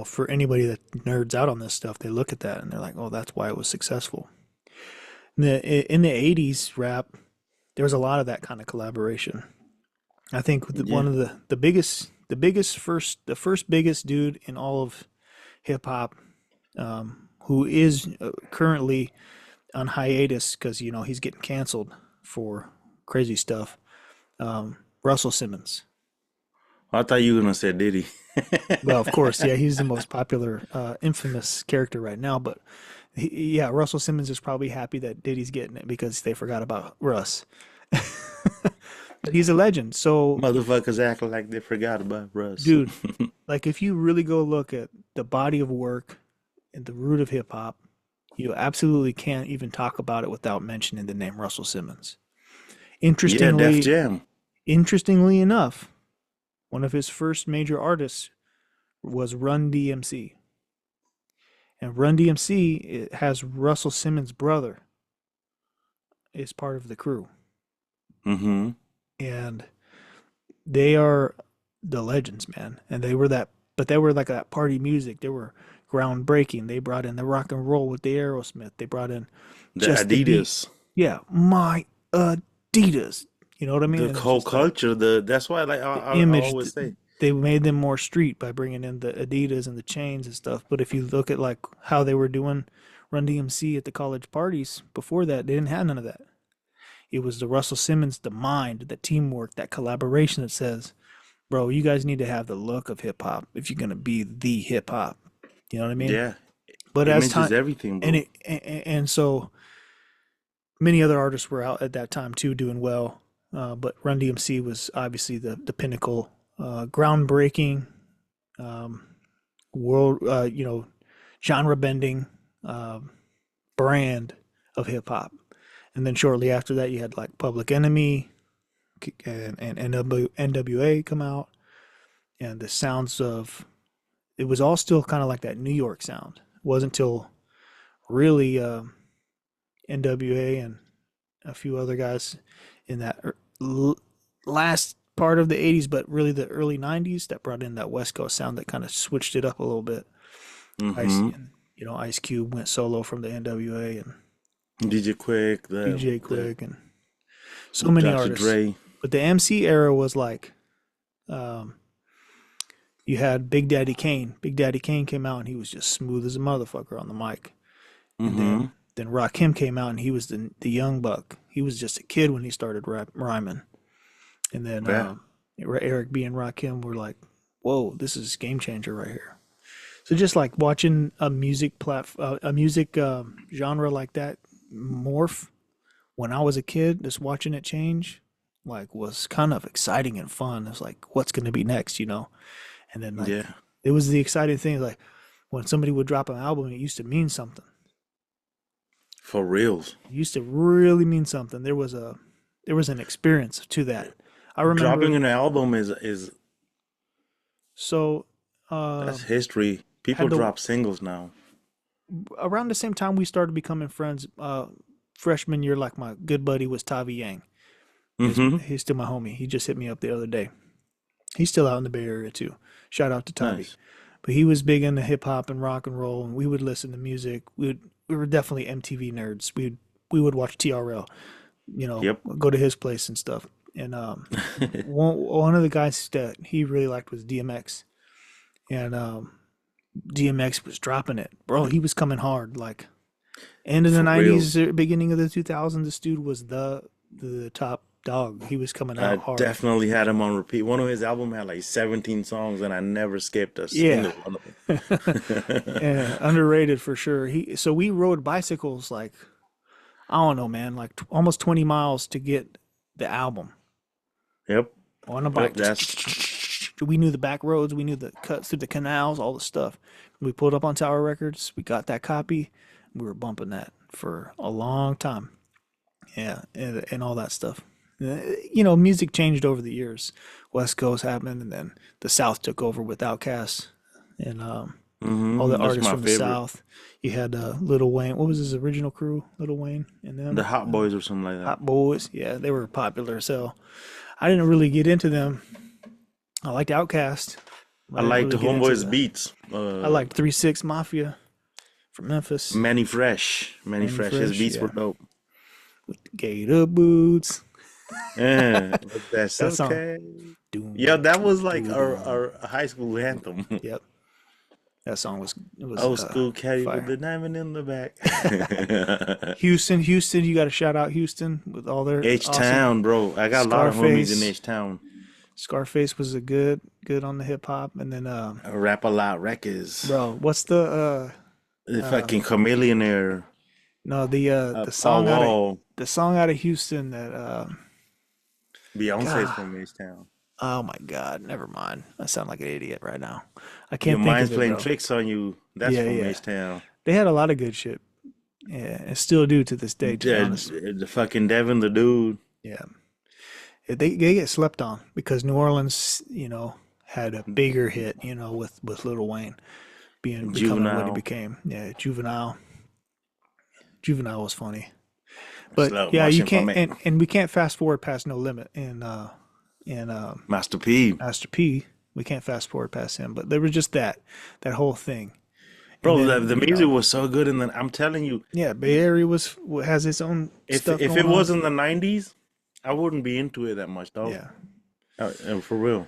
for anybody that nerds out on this stuff, they look at that and they're like, "Oh, that's why it was successful." In the '80s rap, there was a lot of that kind of collaboration. I think one yeah, of the first biggest dude in all of hip hop, who is currently on hiatus because he's getting canceled for crazy stuff. Russell Simmons. I thought you were gonna say Diddy. Well, of course, yeah, he's the most popular, infamous character right now. But yeah, Russell Simmons is probably happy that Diddy's getting it because they forgot about Russ. But he's a legend. So, Motherfuckers acting like they forgot about Russ. dude, like if you really go look at the body of work and the root of hip hop, you absolutely can't even talk about it without mentioning the name Russell Simmons. Yeah, Def Interestingly, Jam. interestingly enough, one of his first major artists was Run DMC. And Run DMC, it has Russell Simmons' brother is part of the crew. Mm-hmm. And they are the legends, man. And they were that but they were like that party music. They were groundbreaking. They brought in the rock and roll with the Aerosmith. They brought in The just the beat. Adidas, Yeah, my Adidas. You know what I mean? the And it's whole just like culture. That's why like the I image. always say, They made them more street by bringing in the Adidas and the chains and stuff. But if you look at like how they were doing Run DMC at the college parties before that, they didn't have none of that. It was the Russell Simmons, the mind, the teamwork, that collaboration that says, bro, you guys need to have the look of hip hop if you're gonna be the hip hop. You know what I mean? yeah, But as image time is everything, and bro. and so many other artists were out at that time too doing well. But Run DMC was obviously the pinnacle, groundbreaking, um, world, genre bending uh, brand of hip hop. And then shortly after that, you had like Public Enemy and NWA come out, and the sounds of it was all still kind of like that New York sound. It wasn't until really NWA and a few other guys in that last part of the 80s, but really the early 90s that brought in that West Coast sound that kind of switched it up a little bit. Ice, Mm-hmm. Ice Cube went solo from the NWA and DJ Quick, DJ the Quick and so many Dr. artists. Dre. But the MC era was like, um, you had Big Daddy Kane. Big Daddy Kane came out and he was just smooth as a motherfucker on the mic. And Mm-hmm. then Rakim came out and he was the young buck. He was just a kid when he started rhyming. And then Yeah, Eric B and Rakim were like, "Whoa, this is game changer right here." So just like watching a music genre like that morph when I was a kid, just watching it change, like was kind of exciting and fun. It's like, what's going to be next, you know? And then like yeah, it was the exciting thing, like when somebody would drop an album, it used to mean something. for reals. It used to really mean something. There was an experience to that. I Dropping remember. an album is So that's history. People had the drop singles now. around the same time we started becoming friends. Freshman year, like my good buddy was Tavi Yang. Mm-hmm. He's still my homie. He just hit me up the other day. He's still out in the Bay Area too. Shout out to Tavi. Nice. But he was big into hip hop and rock and roll, and we would listen to music. We were definitely MTV nerds. We would watch TRL. Yep. Go to his place and stuff. And one of the guys that he really liked was DMX, and DMX was dropping it, bro. He was coming hard, like end of the For reals. '90s, beginning of the 2000s. This dude was the top dog. He was coming I out hard. definitely had him on repeat. One of his album had like 17 songs and I never skipped a Yeah, single one of them. yeah, underrated for sure. So we rode bicycles like I don't know, man, like almost 20 miles to get the album Yep. on a Yep. bike. That's Just we knew the back roads, we knew the cuts through the canals, all the stuff. We pulled up on Tower Records, we got that copy, we were bumping that for a long time. Yeah, and all that stuff. Music changed over the years. West Coast happened, and then the South took over with Outkast and all the that's artists my from the favorite. South. You had Lil Wayne. What was his original crew? Lil Wayne and The them. Hot Boys or something like that. Hot Boys. Yeah, they were popular. So I didn't really get into them. I liked Outkast. I I didn't like the really get into Homeboys the. beats. I liked 3 6 Mafia from Memphis. Manny Fresh. Manny Manny Fresh. His Fresh. beats were Yeah, dope. Gator Boots. Yeah, that's That song. okay. Yeah, Doom, that doom, was like doom, doom. our high school anthem. Yep, that song was it was Old school caddy with fire. the diamond in the back. Houston, you got to shout out Houston with all their H awesome Town, bro. I got a lot of homies in Scarface. H Town. Scarface was a good on the hip hop, and then Rap a lot records. bro, what's The fucking chameleonaire. no the Paul song Wall. out of Houston that Beyonce's God, from H Town. oh my God, never mind. I sound like an idiot right now. I Your can't think mind's of it, playing bro. tricks on you. That's Yeah, from yeah, H Town. they had a lot of good shit. Yeah, and still do to this day, to be honest. The fucking Devin the Dude. Yeah, they get slept on because New Orleans, had a bigger hit, with Lil Wayne becoming what he Juvenile. became. Yeah, Juvenile. Juvenile was funny. But Slow yeah, you motion for can't me. and we can't fast forward past No Limit and Master P. Master P. We can't fast forward past him, but there was just that whole thing. And Bro, then, the music was so good, and then I'm telling you, yeah, Bay Area has its own stuff if it going on. was in the '90s, I wouldn't be into it that much, dog. Yeah. For real.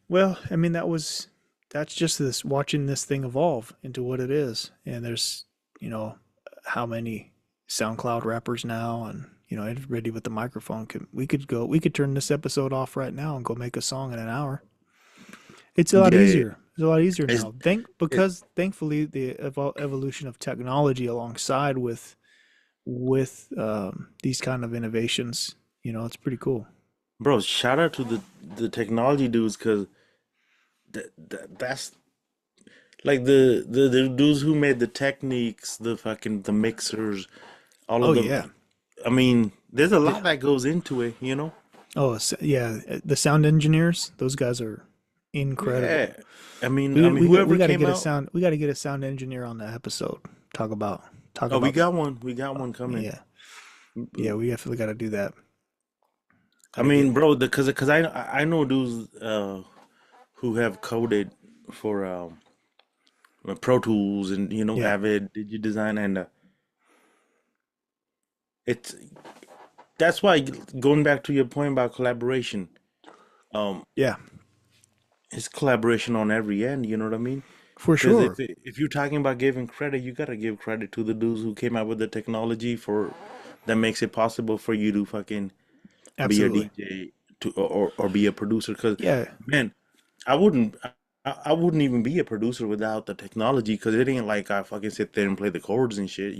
Well, I mean that's just this watching this thing evolve into what it is. And there's, you know, how many SoundCloud rappers now, and everybody with the microphone we could turn this episode off right now and go make a song in an hour. It's a lot Yeah, easier. It's a lot easier it's now. it, Because thankfully the evolution of technology alongside with these kind of innovations, it's pretty cool. bro. Shout out to the technology dudes, because that's like the dudes who made the techniques, the fucking the mixers, all Oh of the. yeah. I mean, there's a The- lot that goes into it, you know. yeah, the sound engineers, those guys are incredible. Yeah, I mean, whoever We got to came get a out. sound we got to get a sound engineer on the episode. Talk about talk Oh, we about got one. We got one coming. yeah. Yeah, we definitely got to do that. I Got to get mean, bro, because I know dudes who have coded for Pro Tools and yeah. Avid DigiDesign, and it's that's why, going back to your point about collaboration, um, Yeah, it's collaboration on every end. You know what I mean? for Because sure. if you're talking about giving credit, you gotta give credit to the dudes who came out with the technology for that makes it possible for you to fucking be a Absolutely. DJ or be a producer. Because Yeah, man, I wouldn't I wouldn't even be a producer without the technology. Because it ain't like I fucking sit there and play the chords and shit.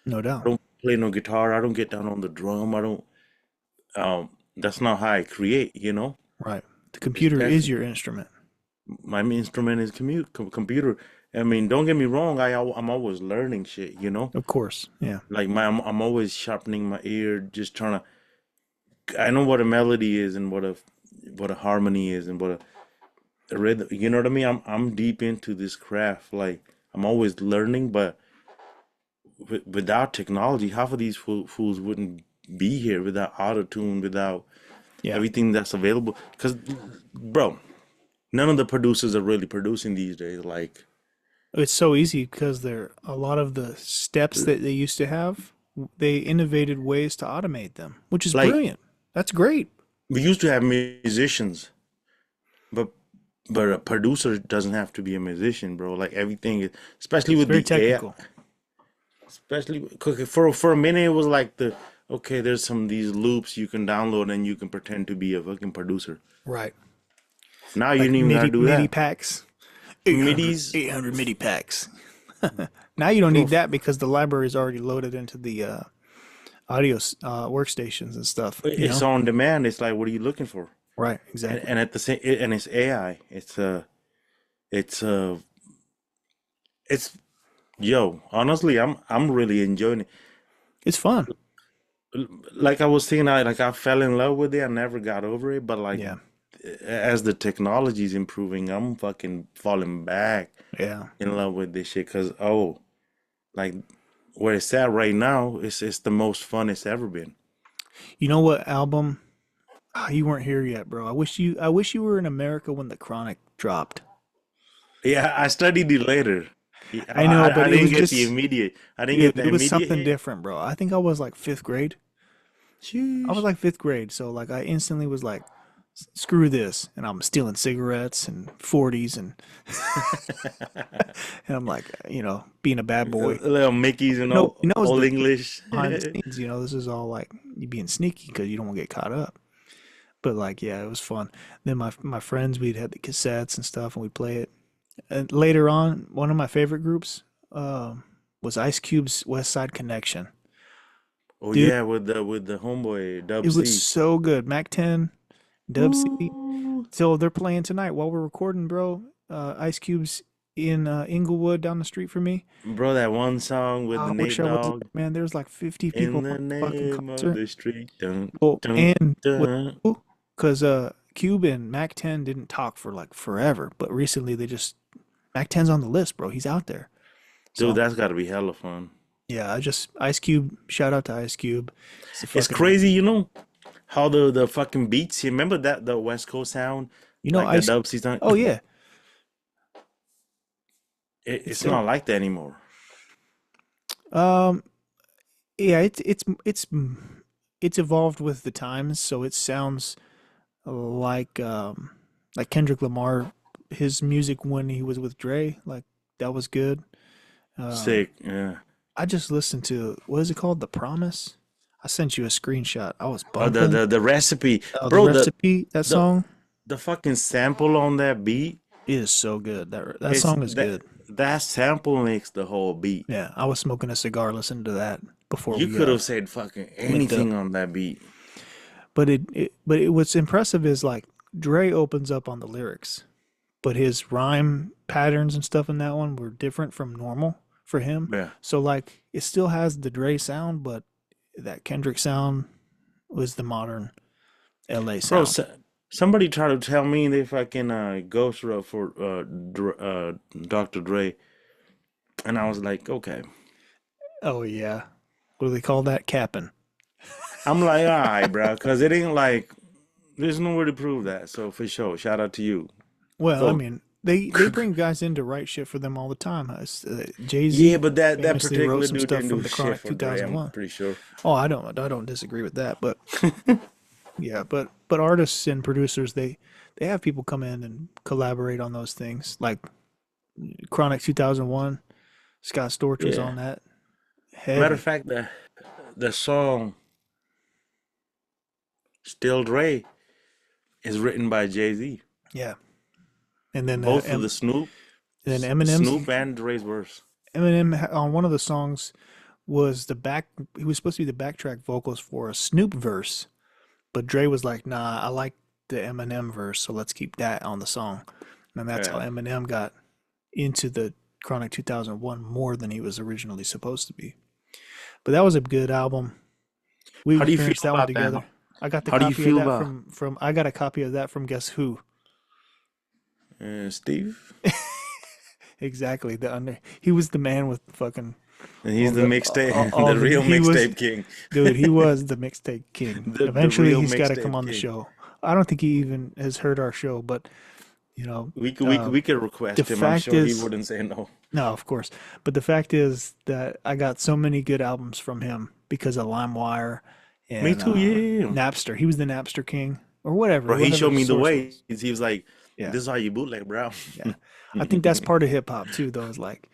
no I doubt. don't play no guitar. I don't get down on the drum. I don't. That's not how I create. Right. The It's computer is passion. your instrument. My main instrument is computer. I mean, don't get me wrong. I'm always learning shit. Of course. Yeah. Like I'm always sharpening my ear, just trying to. I know what a melody is, and what a harmony is, and what a rhythm. You know what I mean? I'm deep into this craft. Like, I'm always learning, but without technology, half of these fools wouldn't be here without auto tune, without Yeah. everything that's available. Because, bro, none of the producers are really producing these days. It's so easy because there a lot of the steps that they used to have, they innovated ways to automate them, which is Like brilliant. That's great. we used to have musicians, but a producer doesn't have to be a musician, bro. Like, everything, especially It's with very the AI, technical. especially for a minute, it was like okay, there's these loops you can download and you can pretend to be a fucking producer. Right. Now you Like don't even gotta do MIDI that. packs. MIDI's 800 MIDI packs. Now you don't bro. need that because the library is already loaded into the audio workstations and stuff. It's on demand. It's like, what are you looking for? Right, And exactly. at the same, and it's AI. It's it's yo. Honestly, I'm really enjoying it. It's fun. Like I was saying, I fell in love with it. I never got over it. But like, Yeah. as the technology is improving, I'm fucking falling back Yeah. in love with this shit. Cause, like, where it's at right now, it's the most fun it's ever been. You know what album? Ah, you weren't here yet, bro. I wish you were in America when The Chronic dropped. Yeah, I studied it later. Yeah, I know, but I it didn't was get the just immediate. I didn't get the it was immediate something hit. different, bro. I think I was like 5th grade. I was Sheesh. like 5th grade, so like I instantly was like, screw this, and I'm stealing cigarettes and 40s and I'm like, being a bad boy. Little Mickey's and It's all the English. behind the scenes. This is all like you being sneaky because you don't want to get caught up. But like, yeah, it was fun. Then my friends, we'd had the cassettes and stuff, and we'd play it. And later on, one of my favorite groups was Ice Cube's West Side Connection. Oh Dude, yeah, with the homeboy Dub it was C. so good. Mac 10, Dub C. Ooh. So they're playing tonight while we're recording, bro. Ice Cube's in Inglewood down the street from me. Bro, that one song with Oh, the I wish Nate I was there, Dogg. man. There was like 50 In people the at the fucking name of concert. the street. Dun, Well, dun, and what dun. because Cube and Mac 10 didn't talk for like forever, but recently they just Mac 10's on the list, bro. He's out there. Dude, So that's gotta be hella fun. yeah, I just Ice Cube. Shout out to Ice Cube. It's a It's fucking crazy, how the fucking beats. You remember that the West Coast sound? You know, Like that Dubsy song. oh yeah, it's It's not dope. like that anymore. Um, yeah, it's evolved with the times, so it sounds like Kendrick Lamar, his music when he was with Dre, like that was good. Um, Sick. Yeah. I just listened to what is it called, The Promise. I sent you a screenshot. I was Oh, bumping. the recipe, Oh, the bro. recipe, that The song the fucking sample on that beat is so good. That is song is good. that sample makes the whole beat. Yeah, I was smoking a cigar listening to that before You we could have said fucking linked up. anything on that beat. What's impressive is like Dre opens up on the lyrics, but his rhyme patterns and stuff in that one were different from normal for him. Yeah, So like it still has the Dre sound, but that Kendrick sound was the modern LA bro. sound. Somebody tried to tell me they fucking ghost wrote for Dr. Dre, and I was like, okay. Oh yeah. What do they call that? Capping. I'm like, all right, bro, because it ain't like there's nowhere to prove that. So for sure, shout out to you. Well, I So mean, they bring guys in to write shit for them all the time. Jay yeah, Z but that famously wrote particular some dude stuff didn't from do the shit Chronic for Dre. I'm 2001. pretty sure. Oh, I don't disagree with that, but yeah, but artists and producers they have people come in and collaborate on those things. Like Chronic 2001, Scott Storch was Yeah. on that Matter of heavy. fact, the song "Still Dre" is written by Jay Z. Yeah, and then Both of the Eminem's Snoop and Dre's verse. Eminem on one of the songs was the back. He was supposed to be the backtrack vocals for a Snoop verse, but Dre was like, "Nah, I like the Eminem verse, so let's keep that on the song." And that's how Yeah. Eminem got into the Chronic 2001 more than he was originally supposed to be. But that was a good album. We How do you feel experienced that one about that? together. I got the How do you copy of feel that about from I got a copy of that from Guess Who. Steve? Exactly. The under He was the man with fucking And he's the mixtape, all the the real he was mixtape king, dude, he was the mixtape king. the Eventually real he's got to come mixtape on the king. show. I don't think he even has heard our show, but you know, We could the request him. I'm fact sure he is wouldn't say no. no, of course. But the fact is that I got so many good albums from him because of LimeWire Me and too. Yeah, Napster. He was the Napster king or whatever, bro. He whatever showed his me the source way. was. He was like, Yeah, "This is how you bootleg, bro." yeah. I think that's part of hip hop too, though. Is like,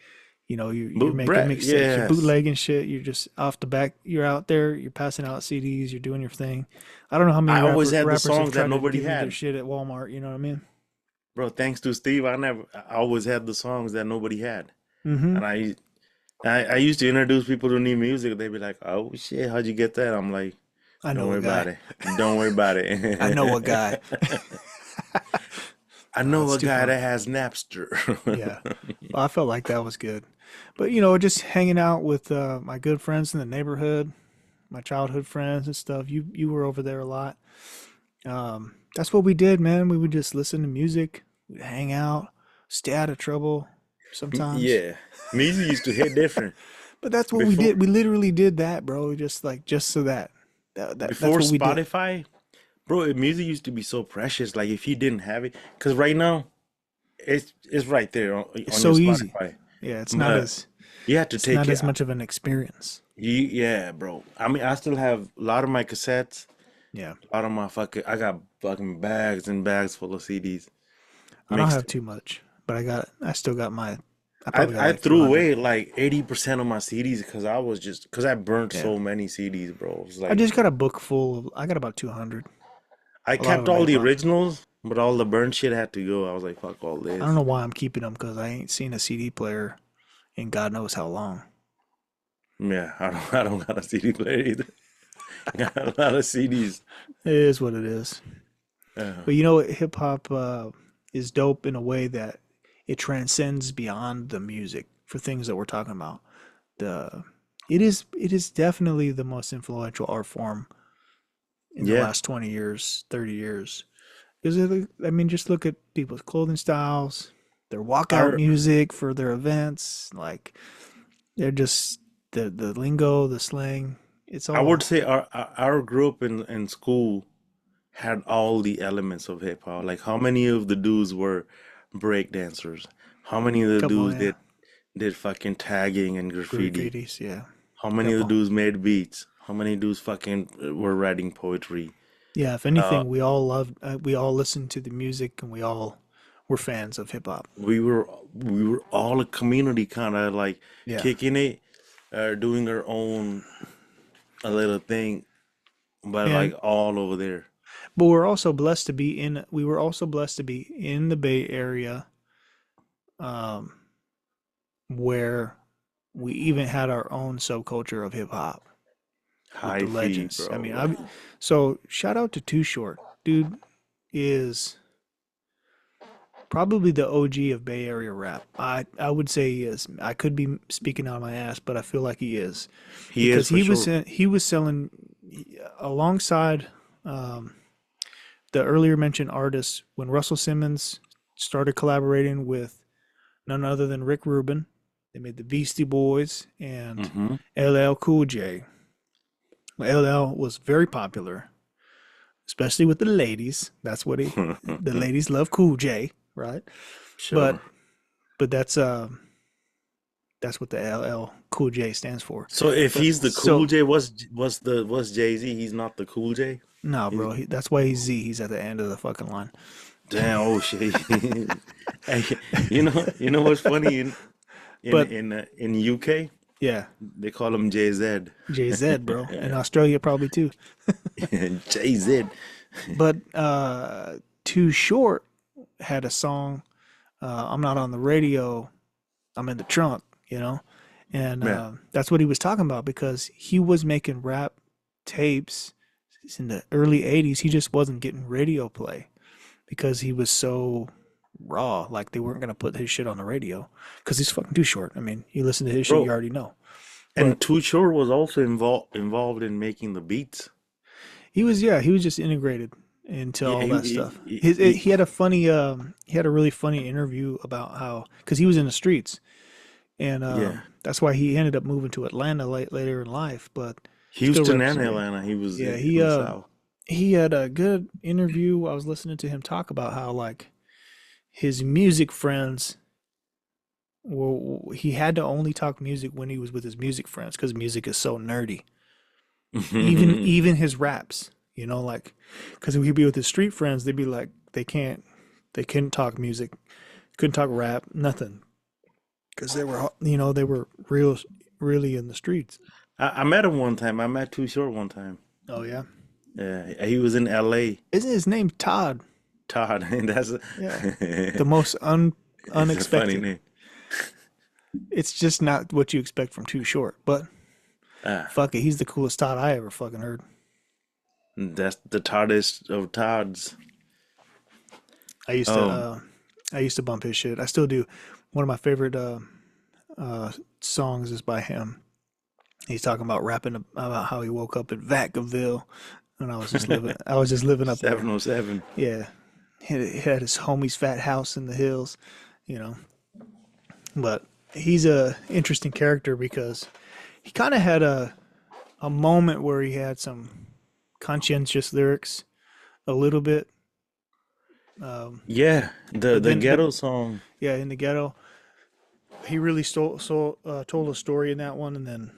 you're But making Brett, mixtapes, you're yes, bootlegging shit. You're just off the back. You're out there. You're passing out CDs. You're doing your thing. I don't know how many I always had the rappers have songs that tried to nobody give me their had. shit at Walmart. You know what I mean? Bro, thanks to Steve, I always had the songs that nobody had. Mm-hmm. And I used to introduce people to new music. They'd be like, "Oh shit, how'd you get that?" I'm like, I "Don't know a worry about guy. it. Don't worry about I know a guy. it." I know It's a too guy funny. that has Napster. Yeah. Well, I felt like that was good. But, just hanging out with my good friends in the neighborhood, my childhood friends and stuff. You were over there a lot. That's what we did, man. We would just listen to music, we'd hang out, stay out of trouble sometimes. Yeah, music used to hit different But that's what we before did. We literally did that, bro. Just so that's before what we did. Spotify. Bro, music used to be so precious. Like if you didn't have it, because right now it's right there It's on your so easy. Spotify. Yeah, But you have to it's take not it. as much of an experience. Yeah, bro. I mean, I still have a lot of my cassettes, Yeah. a lot of my fucking. I got fucking bags and bags full of CDs I don't have mixed. too much, but I still got I probably got I like threw 200. away like 80% of my CDs because I burnt Yeah. so many CDs, bro. It's I like just got a book full of, I got about 200. I A lot of kept them all ain't the run. originals, but all the burnt shit had to go. I was like, fuck all I don't this. know why I'm keeping them because I ain't seen a CD player in God knows how long. Yeah, I don't got a CD player either. I got a lot of CDs. It is what it is. Uh, But hip hop is dope in a way that it transcends beyond the music for things that we're talking about. The it is definitely the most influential art form in the yeah, last 20 years, 30 years. Because I mean, just look at people's clothing styles, their walkout our music for their events. Like they're just the lingo, the slang. It's I would all say our group in school. had all the elements of hip hop. Like how many of the dudes were break dancers? How many of the Couple, dudes yeah. did fucking tagging and graffiti? Graffitis, yeah. How many of the Couple. dudes made beats? How many dudes fucking were writing poetry? Yeah, if Uh, anything, we all listened to the music and we all were fans of hip hop. we were all a community, kind of like Yeah. kicking it, doing our own a little thing, but And like all over there. but we were also blessed to be in the Bay Area, um, where we even had our own subculture of hip hop with the High feet, legends. I bro. mean, Like, so shout out to Too Short. Dude is probably the OG of Bay Area rap. I would say he is. I could be speaking out of my ass, but I feel like he is he is because for sure. he was selling alongside um, the earlier mentioned artists when Russell Simmons started collaborating with none other than Rick Rubin. They made the Beastie Boys and Hmm. LL Cool J. LL was very popular, especially with the ladies. The ladies love Cool J, right? But Sure. but that's what the LL Cool J stands for. So if But he's the cool so J, what's Jay Z? He's not the cool J. no, He's bro, that's why he's Z. He's at the end of the fucking line. damn. Oh shit. Hey, you know what's funny But in UK yeah, they call him Jay Z. Jay Z, bro, in Australia probably too. Jay Z. But Too Short had a song. I'm not on the radio. I'm in the trunk. You know, and Yeah. that's what he was talking about because he was making rap tapes in the early '80s. He just wasn't getting radio play because he was so raw. Like they weren't gonna put his shit on the radio because he's fucking Too Short. I mean, you listen to his shit, you Bro, already know. But and Too Short was also involved in making the beats. he was just integrated into Yeah, all that stuff. he He had a funny he had a really funny interview about how because he was in the streets and yeah. that's why he ended up moving to Atlanta later in life, but still Houston and representing. Atlanta, he was Yeah, in the South. he had a good interview. I was listening to him talk about how like his music friends well, he had to only talk music when he was with his music friends because music is so nerdy. Even his raps, you know, like because he'd be with his street friends, they'd be like they couldn't talk music, couldn't talk rap, nothing because they were really in the streets. I met him one time. I met Too Short one time. Oh yeah, Yeah, he was in LA. isn't his name Todd? Todd, and that's Yeah, a, the most it's a funny unexpected. name. It's just not what you expect from Too Short, but Ah, fuck it, he's the coolest Todd I ever fucking heard. that's the Toddest of Todds. I used to Um, uh I used to bump his shit. I still do. One of my favorite songs is by him. He's talking about rapping about how he woke up in Vacaville and I was just living up there. 707. Yeah. He had his homie's fat house in the hills, you know. But he's a interesting character because he kind of had a moment where he had some conscientious lyrics a little bit. Yeah, the But the then but ghetto song. yeah, in the ghetto, he really told a story in that one and then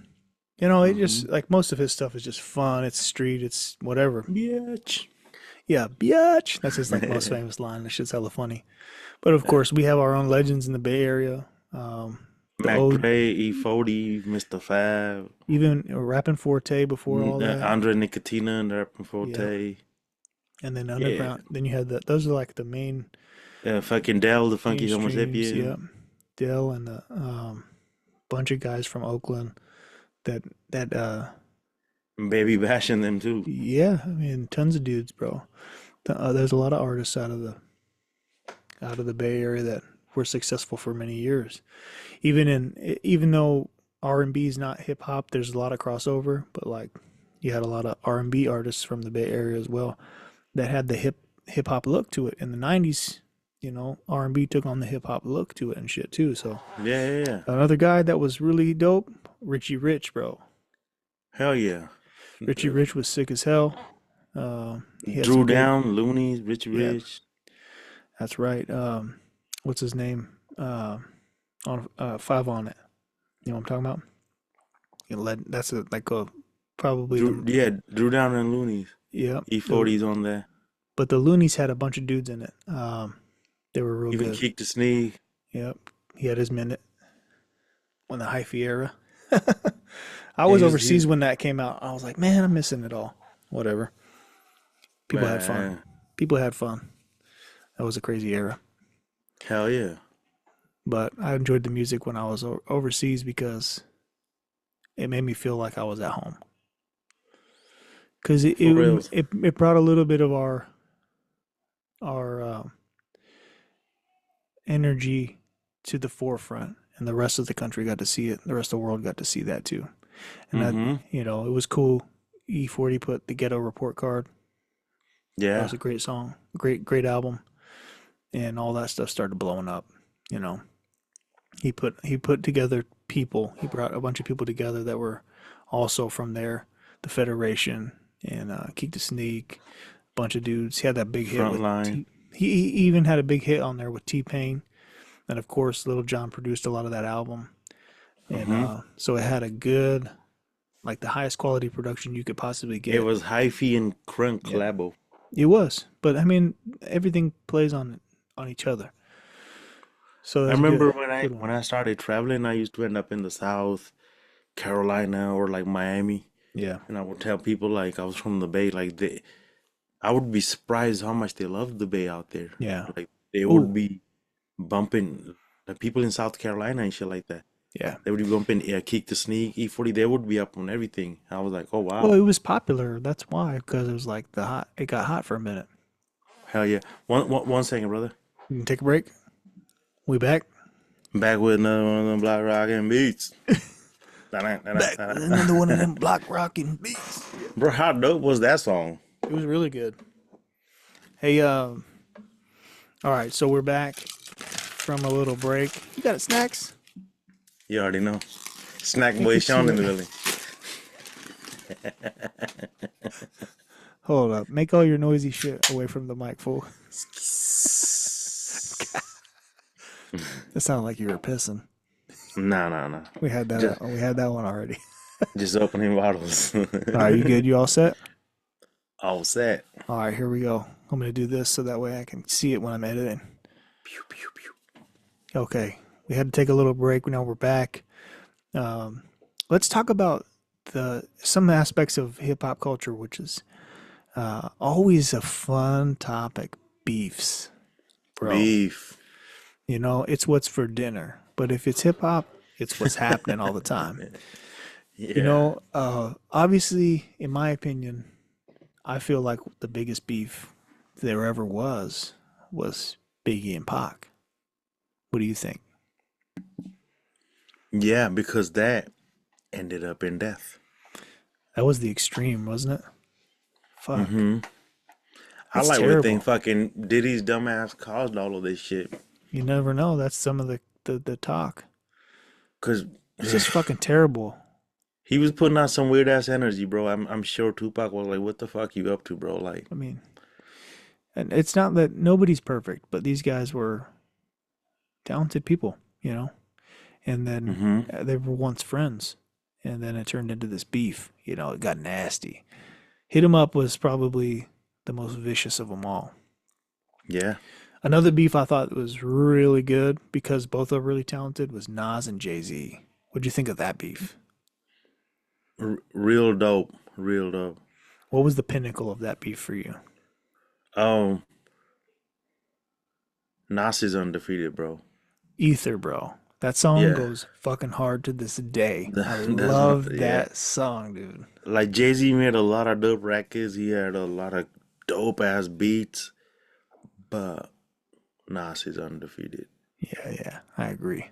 it Hmm. just like most of his stuff is just fun. It's street. It's whatever. Bitch. Yeah, biatch. That's his like most famous line. That shit's hella funny. But of course, we have our own legends in the Bay Area. The Mac old, Dre, E40, Mr. Fab, even rapping Forte before all that. Andre Nicotina, and Rapping Yeah, Forte. and then Yeah, underground. Then you had the those are like the fucking Dell, the Funky mainstreams. Homosapien, Yeah, Dell and the bunch of guys from Oakland. That that Baby bashing them too. yeah, I mean tons of dudes, bro. There's a lot of artists out of the Bay Area that were successful for many years. Even though R&B is not hip hop, there's a lot of crossover. But like you had a lot of R&B artists from the Bay Area as well that had the hip hop look to it. In the '90s, R&B took on the hip hop look to it and shit too. So Yeah, yeah, yeah. another guy that was really dope, Richie Rich, bro. Hell yeah. Richie Rich was sick as hell. He had some Drew good. Down, Loonies, Rich Yeah, Rich. that's right. What's his name? On five on it. You know what I'm talking about? That's probably Drew, the yeah, Drew Down and Loonies. yeah. E40's on there. But the Loonies had a bunch of dudes in it. They were real Even good. Kick the Sneak. Yep, he had his minute when the hyphy era. I Yeah, was overseas when that came out. I was like, man, I'm missing it all. Whatever. People had fun. man, People had fun. That was a crazy era. hell yeah. But I enjoyed the music when I was overseas because it made me feel like I was at home. Because it, For real. it it brought a little bit of our energy to the forefront, and the rest of the country got to see it. The rest of the world got to see that too, and that Mm-hmm. it was cool. E40 put the Ghetto Report Card. That Yeah. was a great song, great album, and all that stuff started blowing up. You know, he put together people. He brought a bunch of people together that were also from there, the Federation and Keek the Sneak, a bunch of dudes. He had that big hit with Frontline. T. He even had a big hit on there with T Pain, and of course, Little John produced a lot of that album, and Mm-hmm. so it had a good, like the highest quality production you could possibly It get. was Hyphy and Crunk Yeah, collabo. it was, but I mean, everything plays on each other, so I that's remember good, when I good one. when I started traveling, I used to end up in the South Carolina or like Miami, Yeah, and I would tell people like I was from the Bay, like I would be surprised how much they loved the Bay out there. yeah. Like they would Oh, be bumping the people in South Carolina and shit like that. yeah. They would be bumping Kick the Sneak, E40. They would be up on everything. I was like, oh Well, it wow, was popular. That's why, because it was like the hot. It got hot for a minute. hell yeah. One second, brother. You can take a break. We back. Back with another one of them Black Rockin' beats. Back with another one of them block rocking beats. Yeah. Bro, how dope was that song? It was really good. Hey, all right, so we're back from a little break. You got it, snacks? You already know. Snack Make boy me see Sean in the it. building. Hold up. Make all your noisy shit away from the mic, fool. It sounded like you were pissing. Nah, nah, nah. We had that. Just, We had that one already. just opening bottles. All right, you good? You all set? All set. All right, here we go. I'm gonna do this so that way I can see it when I'm editing. Pew, pew, pew. Okay, we had to take a little break. Now we're back. Um, let's talk about the some aspects of hip hop culture, which is always a fun topic. Beefs, bro. Beef. It's what's for dinner. But if it's hip hop, it's what's happening all the time. Yeah. Obviously, in my opinion, I feel like the biggest beef there ever was Biggie and Pac. What do you think? Yeah, because that ended up in death. That was the extreme, wasn't it? Fuck. Hmm. I That's like to think terrible. fucking Diddy's dumbass caused all of this shit. You never know. That's some of the talk. Cause It's just fucking terrible. he was putting out some weird ass energy, bro. I'm sure Tupac was like, "What the fuck you up to, bro?" Like, I mean, and it's not that nobody's perfect, but these guys were talented people. And then hmm they were once friends, and then it turned into this beef. It got nasty. Hit 'em up was probably the most vicious of them all. yeah, Another beef I thought was really good because both are really talented was Nas and Jay Z. What'd you think of that beef? real dope, real dope. What was the pinnacle of that beef for you? Um, Nas is undefeated, bro. Ether, bro. That song Yeah, goes fucking hard to this day. I that's my love yeah. that song, dude. Like Jay Z made a lot of dope records. He had a lot of dope ass beats, but Nas is undefeated. Yeah, yeah, I agree.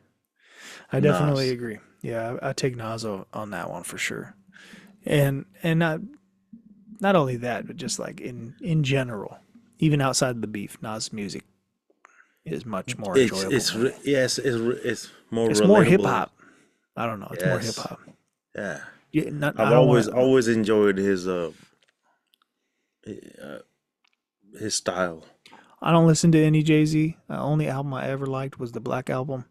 I definitely Nas. agree. Yeah, I take Nas on that one for sure. And not only that, but just like in general, even outside of the beef, Nas music is much more enjoyable to me. Yes, it's more It's more hip relatable. hop. I don't know. It's more hip Yes, hop. yeah. Yeah, not. I've I don't want always to. always enjoyed his uh, his style. I don't listen to any Jay-Z. The only album I ever liked was the Black Album,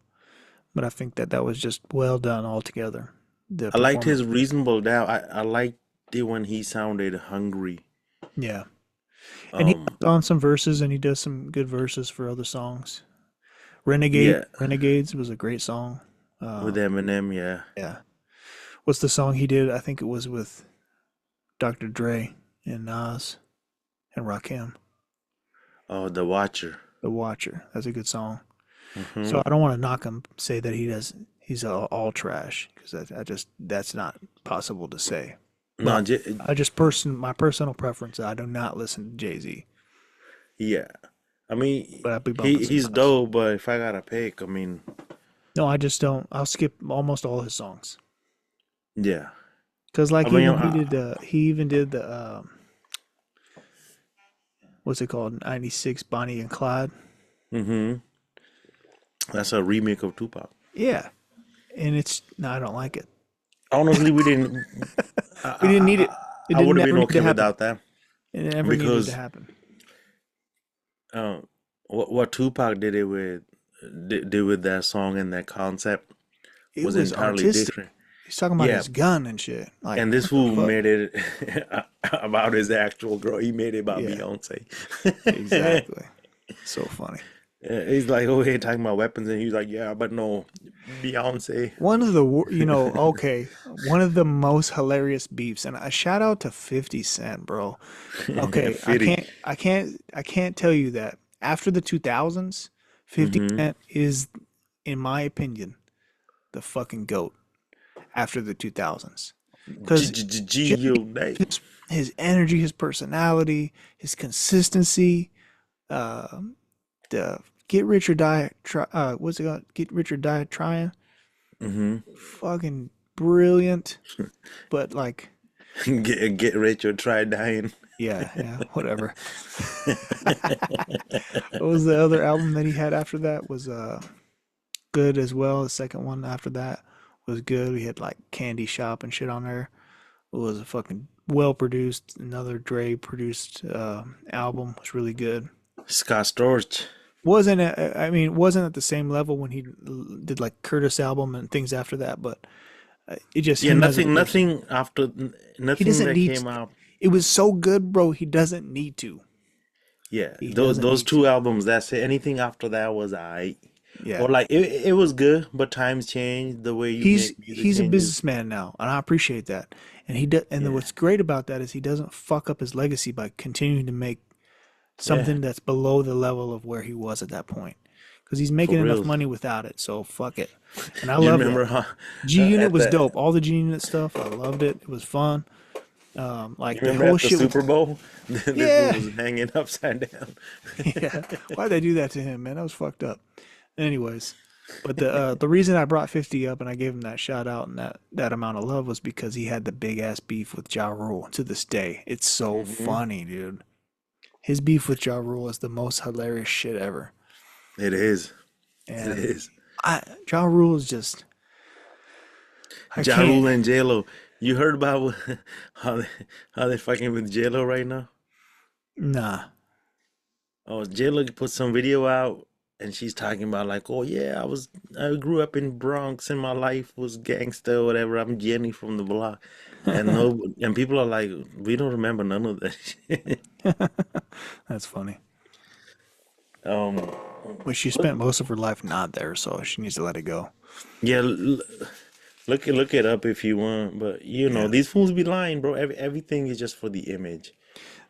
but I think that that was just well done altogether. The I liked performance, his Reasonable Doubt. I liked it when he sounded hungry. yeah. And he Um, on some verses, and he does some good verses for other songs. Renegade, yeah, Renegades was a great song. with Um, Eminem, yeah. yeah. What's the song he did? I think it was with Dr. Dre and Nas and Rakim. Oh, The Watcher. The Watcher. That's a good song. Hmm. So I don't want to knock him, say that he does. He's all trash because I just that's not possible to say. No, But I just my personal preference. I do not listen to Jay Z, yeah. I mean, but I'll be bumping some he's stuff. dope, but if I gotta pick, I mean, No, I just don't. I'll skip almost all his songs yeah. because I like mean, even he did. He even did the what's it called? 96 Bonnie and Clyde. hmm, that's a remake of Tupac. Yeah, and it's no, I don't like it. Honestly, we didn't. I We didn't need it. It I didn't would have never been need to okay happen. without that It never needed to because happen. uh, what Tupac did with that song and that concept It was was entirely artistic. different. He's talking about Yeah, his gun and shit. Like, and this what the fool fuck? made it about his actual girl. He made it about Yeah, Beyonce. exactly. So funny. He's like, oh, hey, talking about weapons, and he's like, yeah, but no, Beyonce. One of the, okay, one of the most hilarious beefs, and a shout out to 50 Cent, bro. Yeah, Okay, Fitty. I can't tell you that after the 2000s, 50 Mm-hmm. Cent is, in my opinion, the fucking goat after the 2000s. Because just G-G-G-G-Yo, day. his energy, his personality, his consistency, uh, the get rich or die, what's it called? Get rich or die trying. Mm-hmm. Fucking brilliant. But like, Get rich or try dying. yeah, whatever. What was the other album that he had after that? Was good as well. The second one after that was good. We had like Candy Shop and shit on there. It was a fucking well produced, another Dre produced album. Was really good. Scott Storch. I mean, wasn't at the same level when he did like Curtis album and things after that, but it just Yeah, him as a nothing, person. nothing after, He nothing doesn't that need came to. out. It was so good, bro. He doesn't need to. Yeah, He doesn't those need to. two albums. That's it. Anything after that was I, Yeah. or like it was good, but times change. The way you make music He's a changes. businessman now, and I appreciate that. And Yeah, what's great about that is he doesn't fuck up his legacy by continuing to make yeah, something that's below the level of where he was at that point. Because he's for making enough real. money without it, so fuck it. And I You love that. remember how G Unit at was the dope. All the G Unit stuff, I loved it. It was fun. you Like the remember whole at the shit with Super Bowl, this fool yeah, was hanging upside down. yeah. Why'd they do that to him, man? That was fucked up. Anyways, but the reason I brought 50 up and I gave him that shout out and that amount of love was because he had the big ass beef with Ja Rule to this day. It's so Hmm. funny, dude. His beef with Ja Rule is the most hilarious shit ever. It is. It And is. Ja Rule is just I Ja can't. Rule and J-Lo. You heard about how they fucking with J-Lo right now? Nah. Oh, J-Lo put some video out and she's talking about like, oh yeah, I grew up in Bronx and my life was gangster or whatever. I'm Jenny from the block. And no, and people are like, we don't remember none of that shit. That's funny. Um, But she look, spent most of her life not there, so she needs to let it go. yeah, look it up if you want, but you know, Yeah. these fools be lying, bro. Everything is just for the image.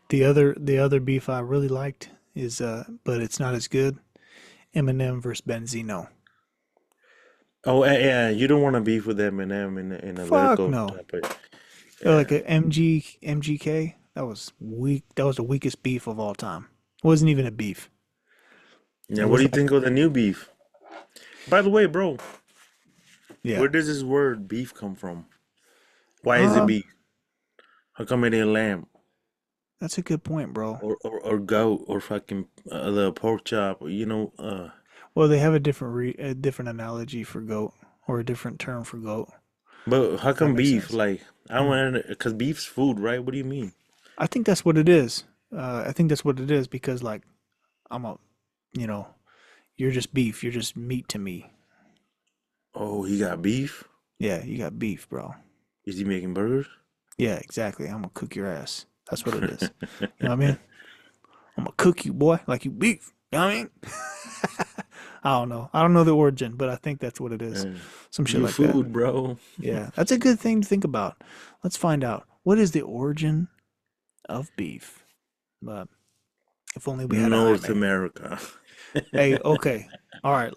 The other beef I really liked is but it's not as good. Eminem versus Benzino. Oh, yeah, you don't want to beef with Eminem in a Fuck lyrical no. type of, Like yeah. a MGK. That was weak. That was the weakest beef of all time. It wasn't even a beef. Yeah, It what do was you like think of the new beef? By the way, bro, yeah. where does this word beef come from? Why is it Uh, beef? How come it ain't lamb that's a good point, bro. or goat or fucking the pork chop? You know, Well, they have a different analogy for goat or a different term for goat. but how That come makes beef? sense. Like, I Hmm. want because beef's food, right? What do you mean? I think that's what it is. I think that's what it is because like I'm a, you know, you're just beef. You're just meat to me. Oh, he got beef? Yeah, you got beef, bro. Is he making burgers? Yeah, exactly. I'm gonna cook your ass. That's what it is. You know what I mean? I'm gonna cook you, boy, like you beef. You know what I mean? I don't know. I don't know the origin, but I think that's what it is. Uh, Some shit you like that. food, bro. Yeah, that's a good thing to think about. Let's find out what is the origin of beef. But if only we had a North Jaime. America. Hey, okay, all right.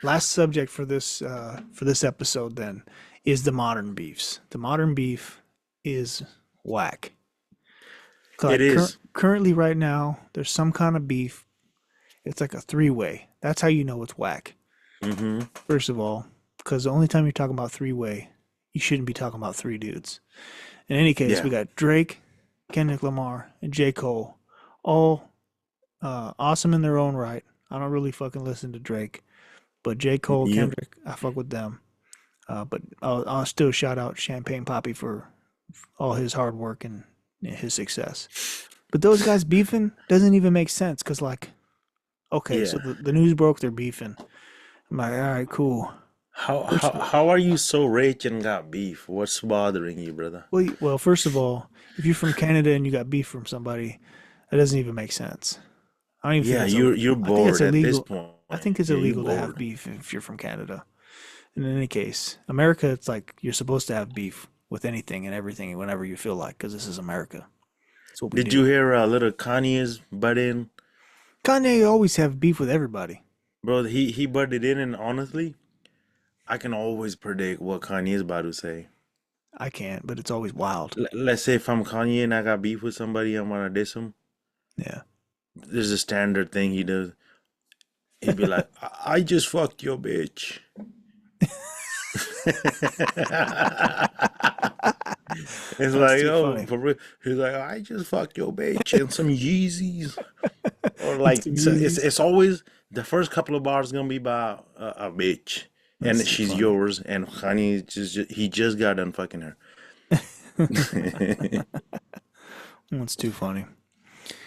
Last subject for this episode then is the modern beefs. The modern beef is whack. It Like is. currently, right now, there's some kind of beef. It's like a three-way. That's how you know it's whack. Mm-hmm. First of all, because the only time you're talking about three-way, you shouldn't be talking about three dudes. In any case, Yeah. we got Drake, Kendrick Lamar, and J. Cole, all awesome in their own right. I don't really fucking listen to Drake, but J. Cole, Yep. Kendrick, I fuck with them. But I'll still shout out Champagne Poppy for all his hard work and his success. But those guys beefing doesn't even make sense because, like, okay, so Yeah. the news broke they're beefing. I'm like, all right, cool. How First how of all, how are you so rich and got beef? What's bothering you, brother? first of all, if you're from Canada and you got beef from somebody, that doesn't even make sense. I don't even think Yeah, it's you're I think it's bored at this illegal. point. I think it's Yeah, you're illegal to have bored. beef if you're from Canada. In any case, America, it's like you're supposed to have beef with anything and everything whenever you feel like, because this is America. It's what we Did you do. hear little Kanye's butt in? Kanye always have beef with everybody. Bro, he butted in, and honestly, I can always predict what Kanye is about to say. I can't, but it's always wild. Let's say if I'm Kanye and I got beef with somebody, I'm gonna diss him. Yeah. There's a standard thing he does. He'd be like, I just fucked your bitch." It's That's like, too oh, funny. for real. He's like, I just fucked your bitch and some Yeezys. Or It's like, too so it's easy. it's always the first couple of bars gonna be about a bitch, That's and too she's funny. yours, and honey, he just got done fucking her. That's too funny.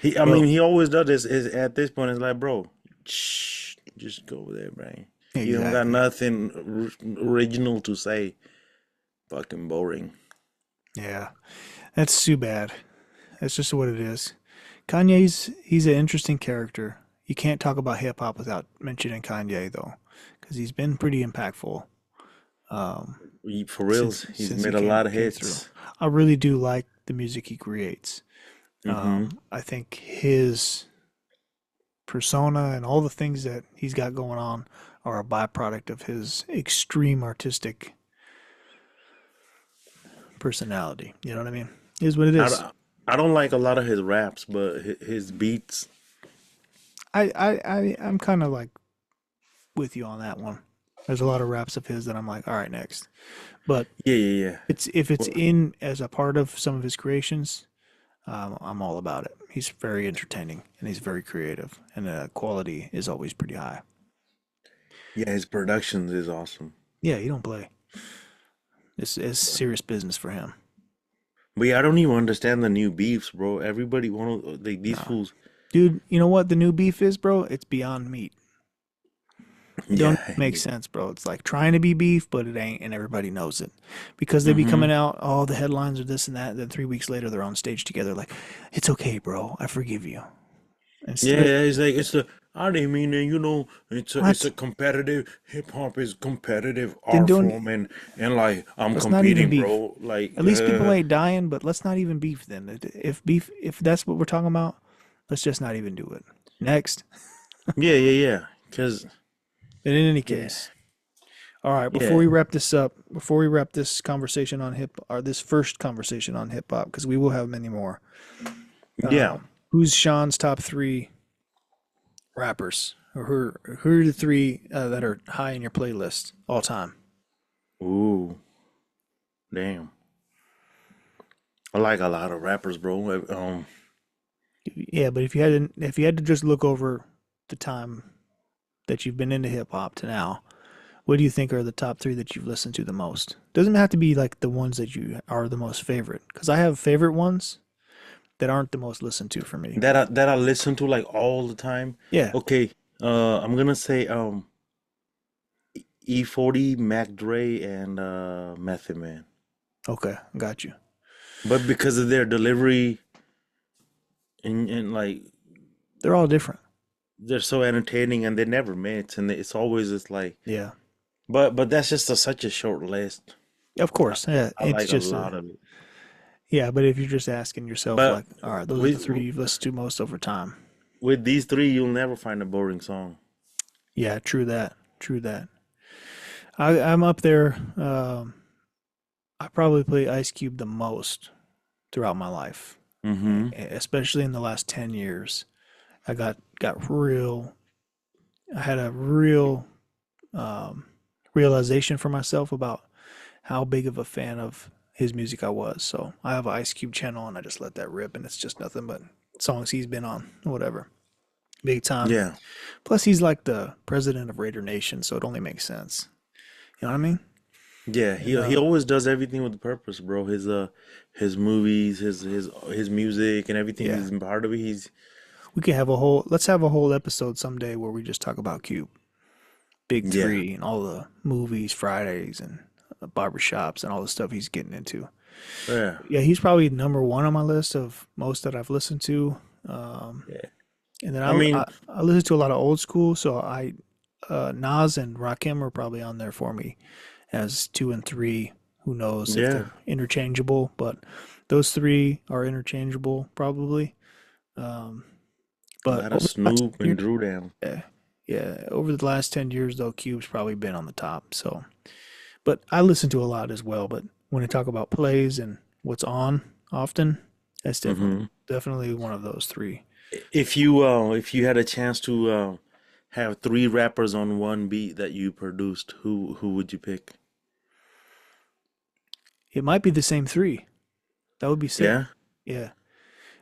I mean, Well, he always does this. Is at this point, it's like, bro, shh, just go over there, bro. You don't got exactly. nothing original to say. Fucking boring. Yeah. That's too bad. That's just what it is. He's an interesting character. You can't talk about hip hop without mentioning Kanye though, because he's been pretty impactful For reals, he's since he made a lot of came through. hits. I really do like the music he creates. Mm-hmm. I think his persona and all the things that he's got going on are a byproduct of his extreme artistic personality. You know what I mean? It is what it I, is. don't- I don't like a lot of his raps, but his beats, I'm kind of like with you on that one. There's a lot of raps of his that I'm like, all right, next. But yeah, yeah, yeah. it's if it's Well, in as a part of some of his creations, I'm all about it. He's very entertaining and he's very creative, and the quality is always pretty high. yeah, his productions is awesome. Yeah, he don't play. It's But, serious business for him. but yeah, I don't even understand the new beefs, bro. Everybody want to like these No, fools. dude, you know what the new beef is, bro? It's beyond meat. It don't Yeah. make sense, bro. It's like trying to be beef, but it ain't, and everybody knows it because they be Mm-hmm. coming out. All the headlines are this and that. Then 3 weeks later, they're on stage together, like, "It's okay, bro. I forgive you." Yeah, Instead, yeah, it's like it's the I didn't mean it, it's a what? competitive hip hop is competitive Then art don't. form, and like I'm Let's not even competing, beef. bro. Like At least people ain't dying, but let's not even beef then. If that's what we're talking about, let's just not even do it. Next. yeah, yeah, yeah. Cause And in any yeah, case, all right. Before yeah, we wrap this up, before we wrap this conversation on hip, or this first conversation on hip hop, because we will have many more. yeah. Who's Sean's top three rappers, or who are the three that are high in your playlist all time? Ooh, damn. I like a lot of rappers, bro. Yeah, but if you had to just look over the time that you've been into hip hop to now, what do you think are the top three that you've listened to the most? Doesn't have to be like the ones that you are the most favorite, because I have favorite ones, that aren't the most listened to for me. that I listen to like all the time. Yeah. Okay, I'm gonna say E40, Mac Dre, and Method Man. Okay. Got you. But because of their delivery and like They're all different. they're so entertaining and they never miss and it's always just like Yeah. but that's just such a short list. Of I, course. Yeah. I It's like a just lot a, of it. yeah. But if you're just asking yourself, But like, all right, those are the with three you've listened to most over time. with these three, you'll never find a boring song. Yeah. True that. True that. I'm up there. I probably play Ice Cube the most throughout my life, Mm-hmm. especially in the last 10 years. I got real. I had a real um, realization for myself about how big of a fan of his music I was. So I have an Ice Cube channel, and I just let that rip, and it's just nothing but songs he's been on, whatever, big time. Yeah. Plus, he's like the president of Raider Nation, so it only makes sense. You know what I mean? Yeah, And he always does everything with purpose, bro. His movies, his music and everything yeah, is part of it. He's we could have a whole. Let's have a whole episode someday where we just talk about Cube, Big yeah. Three, and all the movies, Fridays, and barbershops, and all the stuff he's getting into. Yeah. Yeah, he's probably number one on my list of most that I've listened to. Um, Yeah. and then I mean, I listen to a lot of old school, so I Nas and Rakim are probably on there for me as two and three. Who knows if yeah. they're interchangeable, but those three are interchangeable probably. Um, A but lot of over the last Snoop 10 and years, Drew Down. yeah, yeah, over the last 10 years though, Cube's probably been on the top. So, but I listen to a lot as well. But when I talk about plays and what's on often, that's Hmm. definitely one of those three. If you had a chance to have three rappers on one beat that you produced, who would you pick? It might be the same three. That would be sick. Yeah? Yeah,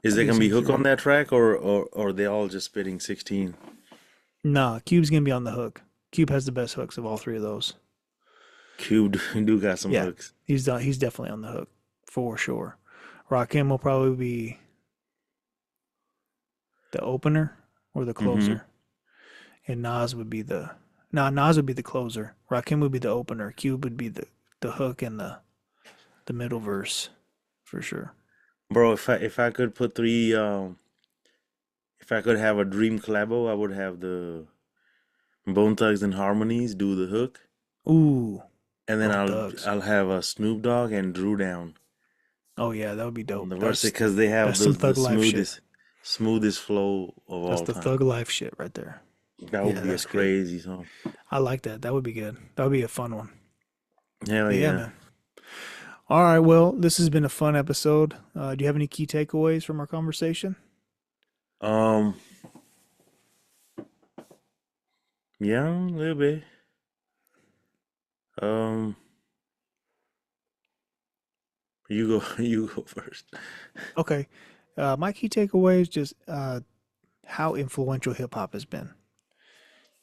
Is that'd there be the gonna be same hook three. on that track or are they all just spitting 16? Nah, Cube's gonna be on the hook. Cube has the best hooks of all three of those. Cube do got some Yeah, hooks. he's done. He's definitely on the hook for sure. Rakim will probably be the opener or the Hmm. closer, and Nas would be the closer. Rakim would be the opener. Cube would be the hook and the middle verse for sure. Bro, if I could put three if I could have a dream collabo, I would have the Bone Thugs and Harmonies do the hook, Ooh, and then Bone I'll Thugs. I'll have a Snoop Dogg and Drew Down Oh yeah, that would be on dope. the verse because they have That's some the thug life shit. smoothest flow of That's all the time. thug life shit right there. That Yeah, would be a that's good. crazy song. I like that. That would be good. That would be a fun one. Hell But yeah, yeah. man. All right. Well, this has been a fun episode. Do you have any key takeaways from our conversation? Um, yeah, a little bit. Um, you go you go first. Okay. My key takeaway is just how influential hip hop has been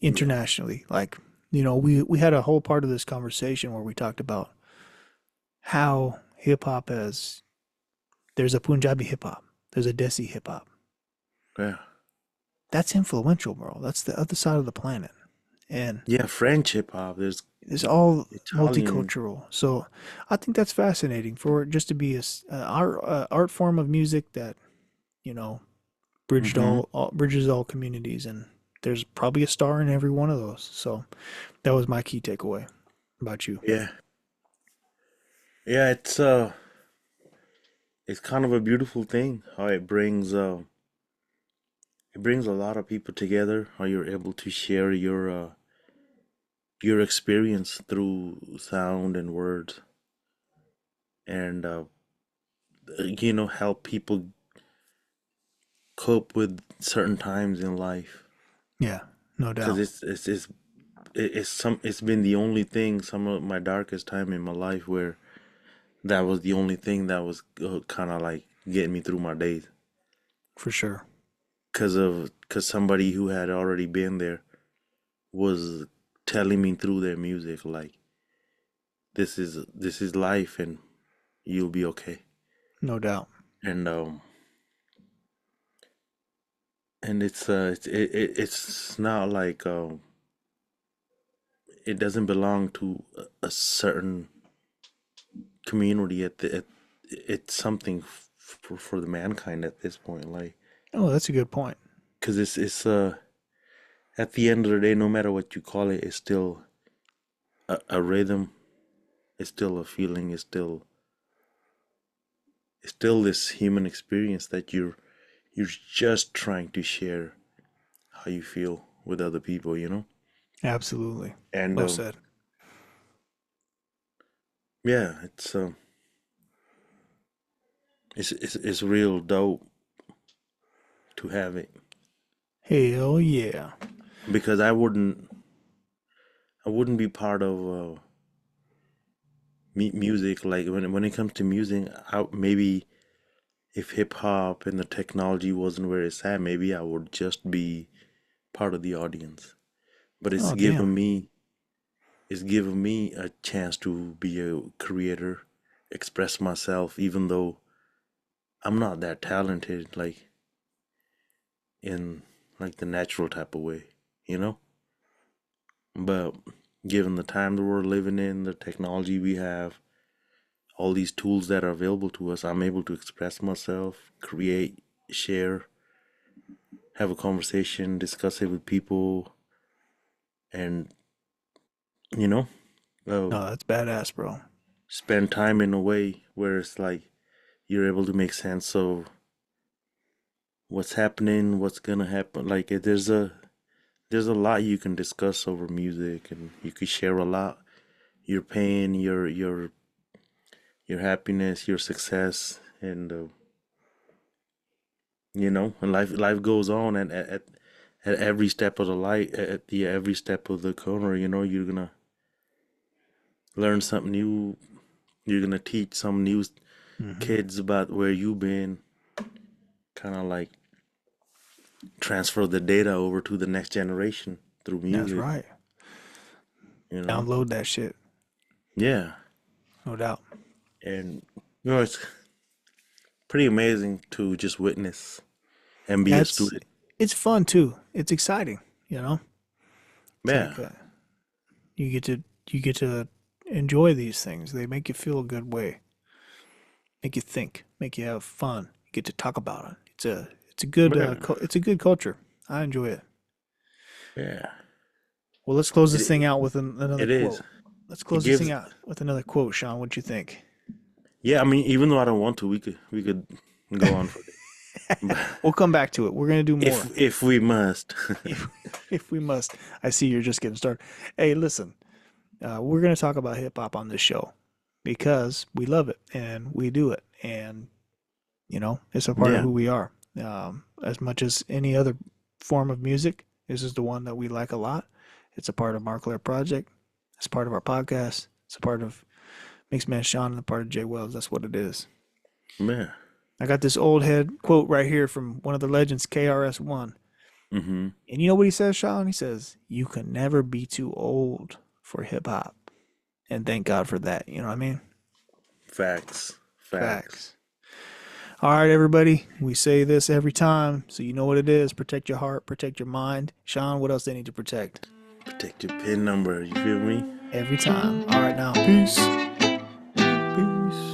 Yeah. internationally. Like, we had a whole part of this conversation where we talked about how hip hop has, there's a Punjabi hip hop, there's a Desi hip hop. Yeah. That's influential, bro. That's the other side of the planet. And Yeah, French hip hop. There's it's all Italian. multicultural. So I think that's fascinating for it just to be art form of music that, you know, Hmm. bridges all communities, and there's probably a star in every one of those. So that was my key takeaway about you. Yeah. Yeah, it's kind of a beautiful thing how it brings a lot of people together, how you're able to share your experience through sound and words and help people cope with certain times in life Yeah, no because doubt. it's been the only thing some of my darkest time in my life where that was the only thing that was kind of like getting me through my days For sure. because somebody who had already been there was telling me through their music like this is life and you'll be okay. No doubt. And and it's not like it doesn't belong to a certain community it's something for the mankind at this point, like, Oh, that's a good point. because it's at the end of the day, no matter what you call it, it's still a rhythm, it's still a feeling, it's still this human experience that you're just trying to share how you feel with other people, Absolutely. and Well said. yeah, it's real dope to have it, Hell yeah. because I wouldn't be part of music, like when it comes to music. Maybe if hip hop and the technology wasn't where it's at, maybe I would just be part of the audience. But it's Oh, given damn. me it's given me a chance to be a creator, express myself, even though I'm not that talented, like in like the natural type of way, you know? But given the time that we're living in, the technology we have, all these tools that are available to us, I'm able to express myself, create, share, have a conversation, discuss it with people, and you know, uh, No, that's badass, bro. spend time in a way where it's like you're able to make sense of what's happening, what's gonna happen. Like there's a lot you can discuss over music, and you can share a lot. Your pain, your happiness, your success, and and life goes on, and at every step of the light, at the every step of the corner, you're gonna learn something new. You're gonna teach some new Hmm. kids about where you've been, kind of like transfer the data over to the next generation through That's music, right. you know? Download that shit. Yeah. No doubt. And, it's pretty amazing to just witness and be a That's student. it's fun too. It's exciting, you know? It's Yeah. like you get to you get to enjoy these things. They make you feel a good way. Make you think, make you have fun. You get to talk about it. It's a good Yeah. it's a good culture. I enjoy it. Yeah. Well, let's close this It, thing out with another it is. quote. Let's It close this thing gives, out with another quote, Sean. What you think? yeah, I mean, even though I don't want to, we could go on for it. But We'll come back to it. We're gonna do more if we must. if if we must. I see you're just getting started. Hey, listen, we're gonna talk about hip hop on this show because we love it and we do it, and it's a part of Yeah. who we are. As much as any other form of music, this is the one that we like a lot. It's a part of Markler Project. It's part of our podcast. It's a part of Mixman Shawn and a part of Jay Wells. That's what it is. Yeah. I got this old head quote right here from one of the legends, KRS-One. Mm-hmm. And you know what he says, Sean? He says, "You can never be too old for hip hop." And thank God for that. You know what I mean? Facts. Facts. Facts. All right, everybody. We say this every time, so you know what it is. Protect your heart, protect your mind. Sean, what else they need to protect? Protect your pin number. You feel me? Every time. All right, now. Peace. Peace.